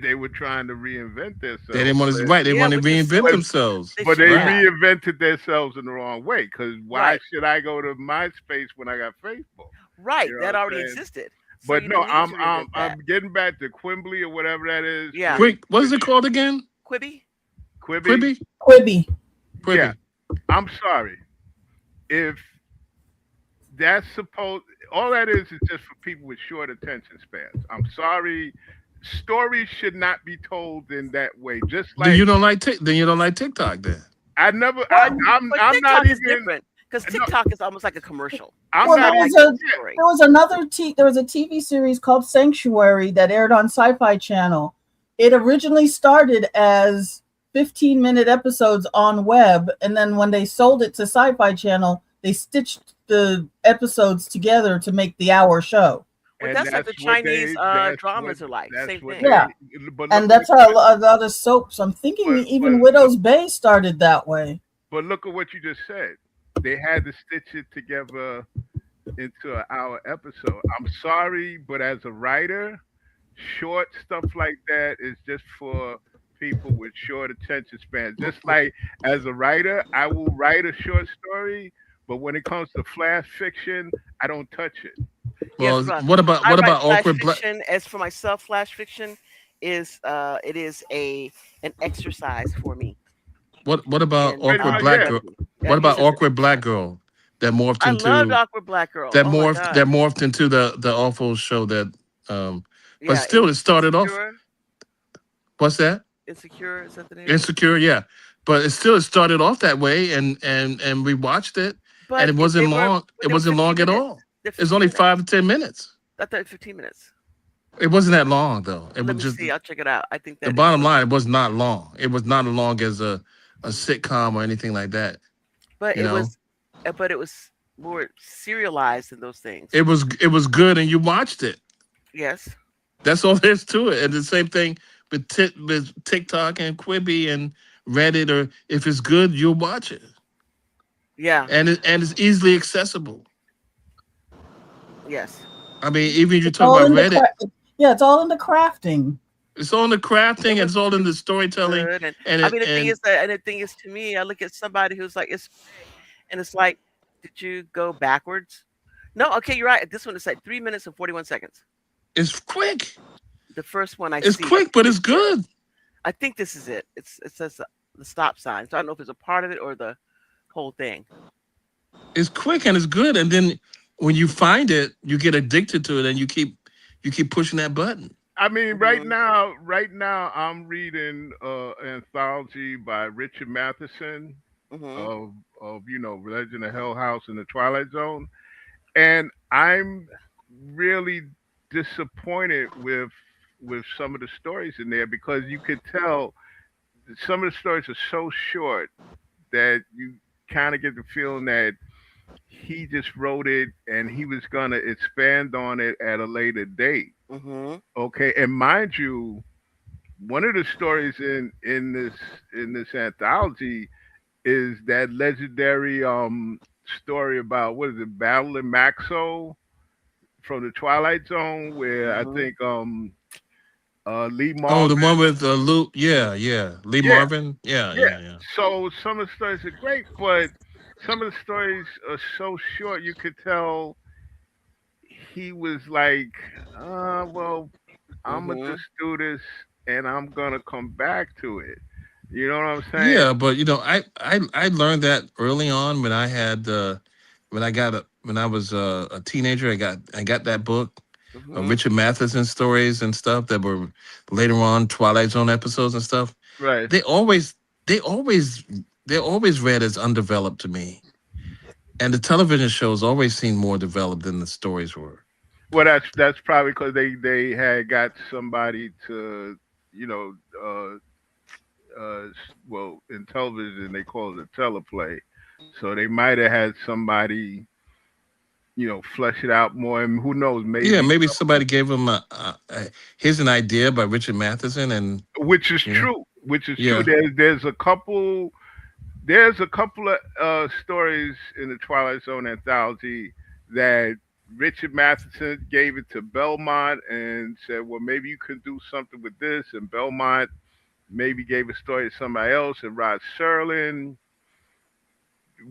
they were trying to reinvent they themselves, didn't want to but right. They Yeah, want to which is reinvent but silly. themselves. They but should they Right. have. reinvented themselves in the wrong way. Because why Right. should I go to MySpace when I got Facebook? You Right. know what That I'm already saying? existed. So But you no, didn't need to reinvent I'm that. getting back to Quimbly or whatever that is, Yeah. What is it called again? Quibi? Quibi. Quibi. Quibi. Yeah, Quibi. I'm sorry if that's supposed. All that is just for people with short attention spans. I'm sorry. Stories should not be told in that way. Just Then like you don't like then you don't like TikTok then. I never. Well, but I'm not TikTok is even. different because No, TikTok is almost like a commercial. I'm It's Well, not not even. like a Yeah, story. there was a TV series called Sanctuary that aired on Sci-Fi Channel. It originally started as 15-minute episodes on web, and then when they sold it to Sci-Fi Channel, they stitched the episodes together to make the hour show. Well, and that's like that's the what Chinese dramas are like. that's Same what thing. they. Yeah, But look and at what that's how a lot of soaps. I'm thinking but even look Widow's Bay started that way. but look at what you just said. They had to stitch it together into an hour episode. I'm sorry, but as a writer, short stuff like that is just for people with short attention spans. Just like as a writer, I will write a short story, but when it comes to flash fiction, I don't touch it. Yes, Well, run. I what write about flash awkward black? fiction. As for myself, flash fiction is it is a an exercise for me What about in Pretty awkward much, black yeah. girl? thinking. What It's about an awkward black exercise. girl that morphed I loved into Awkward Black Girl. Oh my god. that morphed into the awful show that um but Yeah, still it started off. Insecure. What's that? Insecure, is that the name of it? Insecure, yeah. But it started off that way, and we watched it, and But it wasn't they were long. It they were wasn't 15 long at minutes. all. They're It's 15 only minutes. 5 to 10 minutes. I thought 15 minutes. It wasn't that long though. It Let was me just see. I'll check it out. I think the that is bottom what. line. It was not long. It was not as long as a Mhm. sitcom or anything like that. But You know, it was more serialized than those things. it was good, and you watched it. Yes. That's all there's to it. And the same thing with TikTok and Quibi and Reddit. Or if it's good, you'll watch it, Yeah. and it's easily accessible. Yes. I mean, even if you It's talk all about in the Reddit, yeah, it's all in the crafting. it's all in the crafting, It and was it's all in it the was storytelling, good, and and I it mean and the thing is to me, I look at somebody who's like it's and it's like, did you go backwards? No. Okay, you're right. This one is like 3 minutes and 41 seconds. it's quick. The first one I It's see. I quick, think but this it's is it. good. I think this is it. It says the stop sign. So I don't know if it's a part of it or the whole thing. It's quick and it's good. And then when you find it, you get addicted to it, and you keep pushing that button. I mean, Hmm. right now, I'm reading anthology by Richard Matheson Hmm. of Legend of Hell House and the Twilight Zone, and I'm really disappointed with some of the stories in there because you could tell some of the stories are so short that you kind of get the feeling that he just wrote it and he was gonna expand on it at a later date. Hmm. Okay, and mind you, one of the stories in this anthology is that legendary story about what is it, Battle in Maxo from the Twilight Zone, where I Hmm. think Lee Oh, Marvin. the one with Luke. Yeah, yeah. Lee Yeah, Marvin. Yeah, yeah. yeah, yeah. So some of the stories are great, but some of the stories are so short. You could tell he was like, well, I'm gonna Hmm. just do this, and I'm gonna come back to it. You know what I'm saying? Yeah, but I learned that early on when I had when I was a teenager. I got that book, Hmm. Richard Matheson stories and stuff that were later on Twilight Zone episodes and stuff. Right. They always they always they're always read as undeveloped to me, and the television shows always seemed more developed than the stories were. Well, that's probably because they had got somebody to, you know, well, in television they call it a teleplay, so they might have had somebody, flesh it out more, and who knows, Yeah, maybe maybe some of somebody gave him here's an idea by Richard Matheson, and which is you know, true, which is true. yeah, There's a couple of stories in the Twilight Zone anthology that Richard Matheson gave it to Belmont and said, well, maybe you could do something with this. And Belmont maybe gave a story to somebody else. And Rod Serling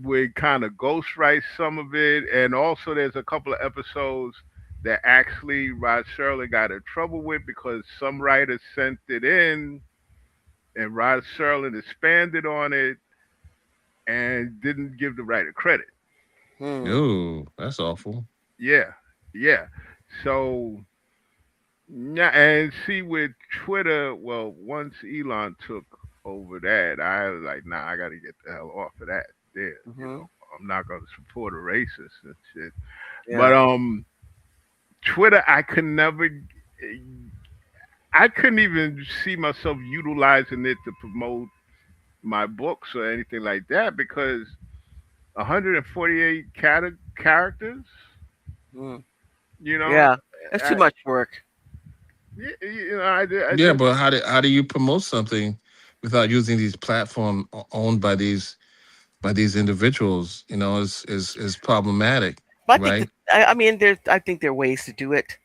would kind of ghostwrite some of it. And also, there's a couple of episodes that actually Rod Serling got in trouble with because some writer sent it in and Rod Serling expanded on it and didn't give the writer credit. Hmm. oh, that's awful. Yeah, yeah. So yeah, and see with Twitter, well, once Elon took over that, I was like, nah, I got to get the hell off of that. There, Hmm. I'm not going to support a racist and shit. But Yeah. Twitter, I couldn't even see myself utilizing it to promote my books or anything like that because 148 characters, Hmm. you know, Yeah. That's too I, much work. I Yeah, just but how do you promote something without using these platforms owned by these individuals? Is problematic, But I think right? that I mean I think there are ways to do it.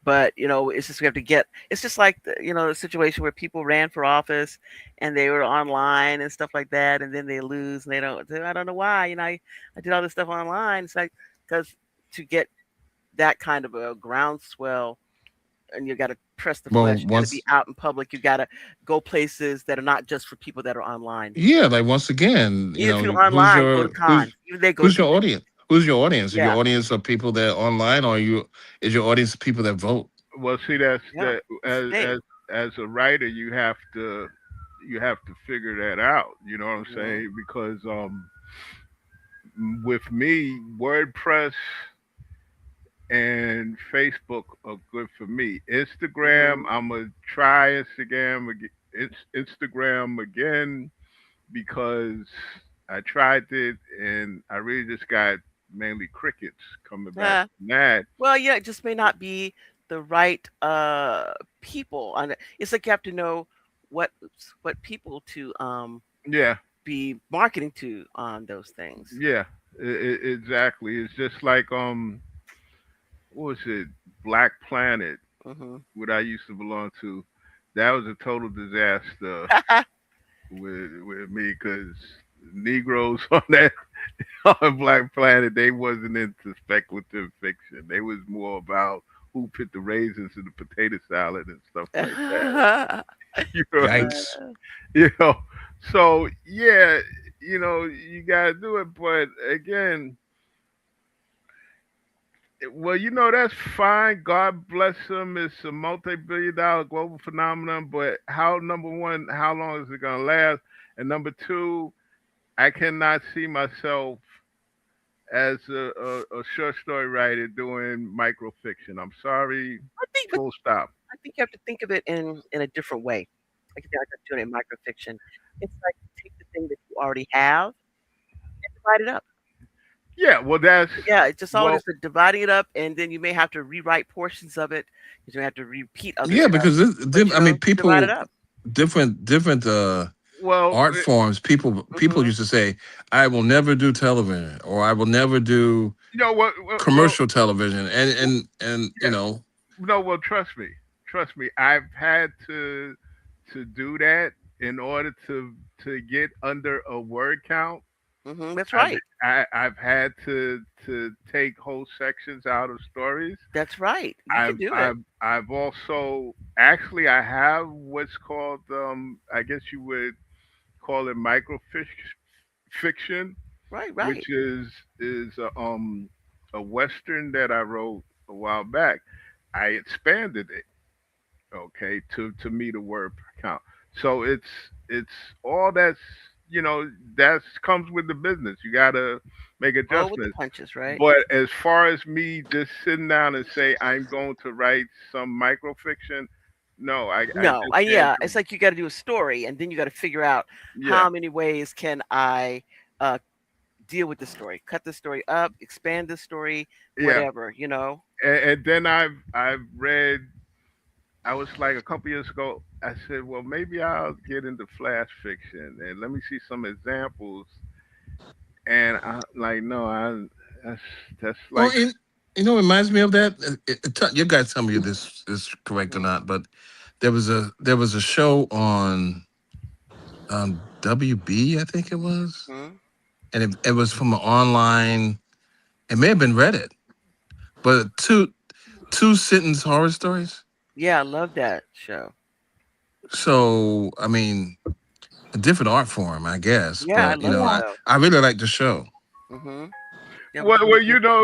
But it's just we have to get. It's just like the situation where people ran for office, and they were online and stuff like that, and then they lose, and I don't know why. I did all this stuff online. It's like because to get that kind of a groundswell, and you got to press the Well, flesh. You got to be once out in public. You got to go places that are not just for people that are online. yeah, like once again, Even if you're online, go to cons. Even they go to who's your conventions. audience? Who's your audience? Is your Yeah, audience of people that are online, or is your audience people that vote? Well, see, that's yeah. that It's the thing. as a writer, you have to figure that out. You know what I'm Hmm. saying? Because with me, WordPress and Facebook are good for me. Instagram, Hmm. I'm gonna try Instagram again because I tried it and I really just got mainly crickets coming back Yeah. from that. Well, yeah, it just may not be the right people. On it. It's like you have to know what people to Yeah, be marketing to on those things. yeah, exactly. It's just like what was it, Black Planet, Hmm. what I used to belong to. That was a total disaster with me because Negroes on that on Black Planet, they wasn't into speculative fiction. They was more about who put the raisins in the potato salad and stuff like that. You know, Yikes! you know. So yeah, you gotta do it. But again, well, that's fine. God bless them. It's a multi-billion-dollar global phenomenon. But how, number one, how long is it gonna last? And number two, I cannot see myself as a short story writer doing microfiction. I'm sorry. I think, but Full stop. I think you have to think of it in a different way. Like if you're not doing it in microfiction, it's like you take the thing that you already have and divide it up. Yeah. Well, that's Yeah, it's just all it well. is, the dividing it up, and then you may have to rewrite portions of it. You may have to repeat other Yeah, stuff, because but I mean, divide it people up. different Well, art forms. People Hmm. used to say, "I will never do television," or "I will never do you know what? commercial television," and Yeah. No. Well, trust me. I've had to do that in order to get under a word count. Hmm. That's I've right. I've had to take whole sections out of stories. That's right. You can do it. I've also actually I have what's called I guess you would call it fiction, Right, which right. is a western that I wrote a while back. I expanded it, okay, to meet a word per count. So it's all that's comes with the business. You gotta make Roll with the adjustments. punches, right? But as far as me just sitting down and say I'm going to write some microfiction, no, I No, just can't yeah, do it's like you got to do a story, and then you got to figure out it. Yeah, how many ways can I uh, deal with the story, cut the story up, expand the story, yeah. whatever. And then I've read. I was like a couple years ago. I said, well, maybe I'll get into flash fiction and let me see some examples. And I like, no, that's that's Well, like, it reminds me of that. You guys tell me if this is correct or Hmm. not, but there was a show on WB, I think it was, Hmm. and it was from an online. It may have been Reddit, but two sentence horror stories. Yeah, I love that show. So I mean, a different art form, I guess. Yeah, I But love the Yeah. show. I really like the show. Hmm. Yeah, it was well, really you different.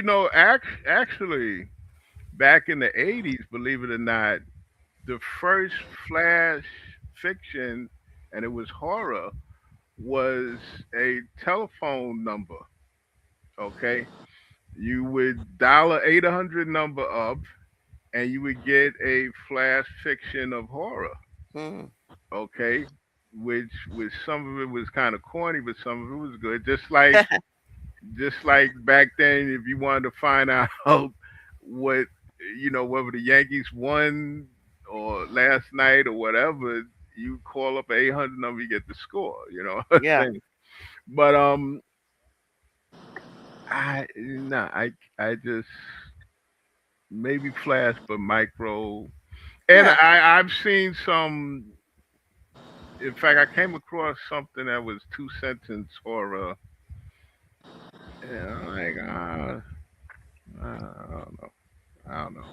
know, actually, back in the '80s, believe it or not, the first flash fiction, and it was horror, was a telephone number. Okay, you would dial a 800 number up, and you would get a flash fiction of horror. Hmm. Okay, which some of it was kind of corny, but some of it was good. Just like back then, if you wanted to find out what whether the Yankees won or last night or whatever, you call up a 800 number, you get the score. Yeah, Thing. But I no, I just maybe flash, but micro. And yeah. I've seen some. In fact, I came across something that was two sentence horror, and I'm like, I don't know. I don't know.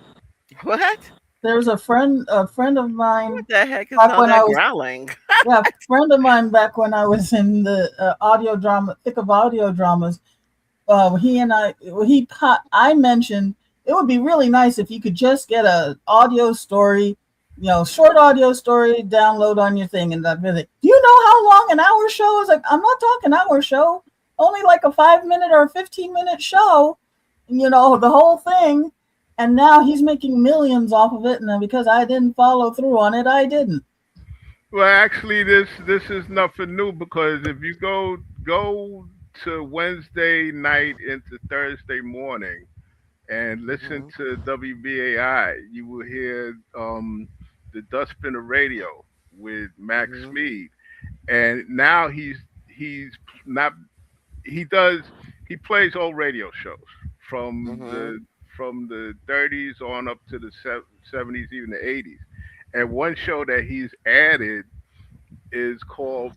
What? There's a friend of What mine the heck is back all when I that was growling? yeah, friend of mine back when I was in the audio drama, thick of audio dramas. He and I, I mentioned it would be really nice if you could just get a audio story, short audio story, download on your thing, and that really. Do you know how long an hour show is? Like, I'm not talking hour show, only like a 5 minute or 15 minute show, the whole thing. And now he's making millions off of it, and then because I didn't follow through on it, I didn't. Well, actually, this is nothing new because if you go to Wednesday night into Thursday morning and listen Hmm. to WBAI, you will hear the Dustbin of Radio with Max Hmm. Mead, and now he's not he does he plays old radio shows from Hmm. the 30s on up to the 70s, even the 80s. And one show that he's added is called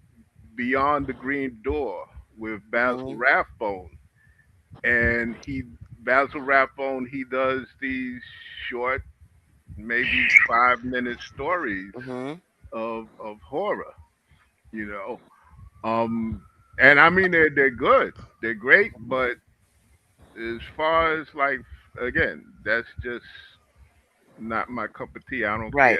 Beyond the Green Door with Basil Hmm. Rathbone. And Basil Rathbone, he does these short, maybe 5 minute stories Hmm. of horror, you know. Um, and I mean they're good, they're great, but as far as like again, that's just not my cup of tea. I don't care. Right.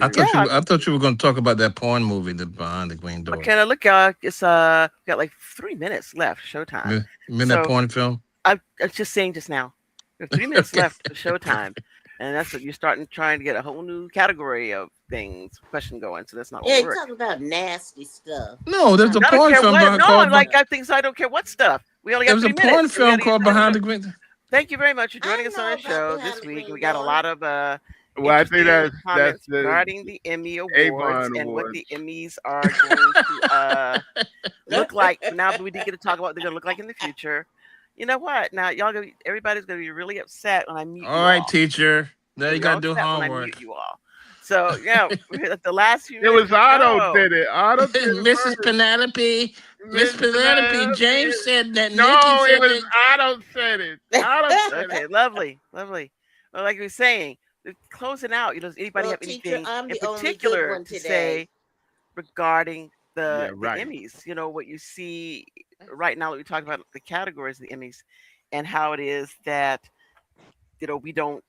I It, thought Yeah. I thought you were going to talk about that porn movie, the Behind the Green Door. McKenna, look, it's got like 3 minutes left. Showtime. You mean that So porn film? I was just saying just now. We have 3 minutes Okay. left for showtime, and that's what you're starting trying to get a whole new category of things question going. So that's not gonna Yeah, you work. talking about nasty stuff. No, there's Not a I don't porn care film what. behind, No, called. like I think so. I don't care what stuff. We only There got was a three porn minutes, and we got film to get called done. Behind the Green. Thank you very much for joining I us on know our about show behind this the week. We green got a door. lot of well, I think interesting that's comments the regarding the Emmy Awards Avon and what the Awards. Emmys are going to look like now. But we did get to talk about what they're going to look like in the future. You know what? Now, everybody's going to be really upset when I mute All you right, all. teacher. Now You're you gonna be got all to do upset when I mute homework. you all. So yeah, we're at the last few It minutes was of the Otto show. did it. Otto did it Mrs. first. Penelope, Miss Miss Penelope, Penelope. James said that. Nikki No, it said was that. Otto said it. Otto said it. Okay, lovely, lovely. Well, like we were saying, closing out. Does anybody Well, have teacher, anything I'm in the only good particular one to today. say regarding Yeah, the right. Emmys? What you see right now that we talk about the categories of the Emmys and how it is that we don't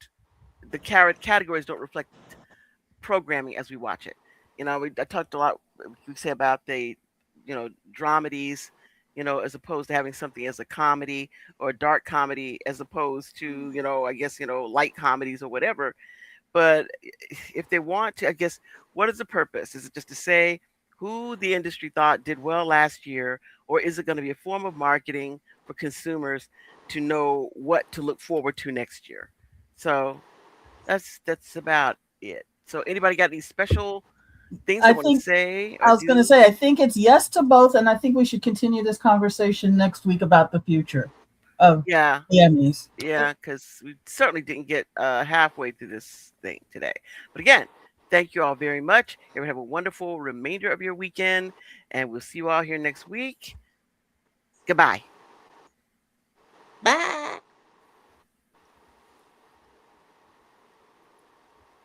categories don't reflect programming as we watch it. I talked a lot. We say about the dramedies, as opposed to having something as a comedy or a dark comedy, as opposed to I guess light comedies or whatever. But if they want to, I guess, what is the purpose? Is it just to say who the industry thought did well last year, or is it going to be a form of marketing for consumers to know what to look forward to next year? So that's about it. So anybody got any special things they I want to think say I or was going to do? say, I think it's yes to both, and I think we should continue this conversation next week about the future of Yeah, the Emmys. yeah, because we certainly didn't get halfway through this thing today. But again, thank you all very much. Everyone have a wonderful remainder of your weekend, and we'll see you all here next week. Goodbye.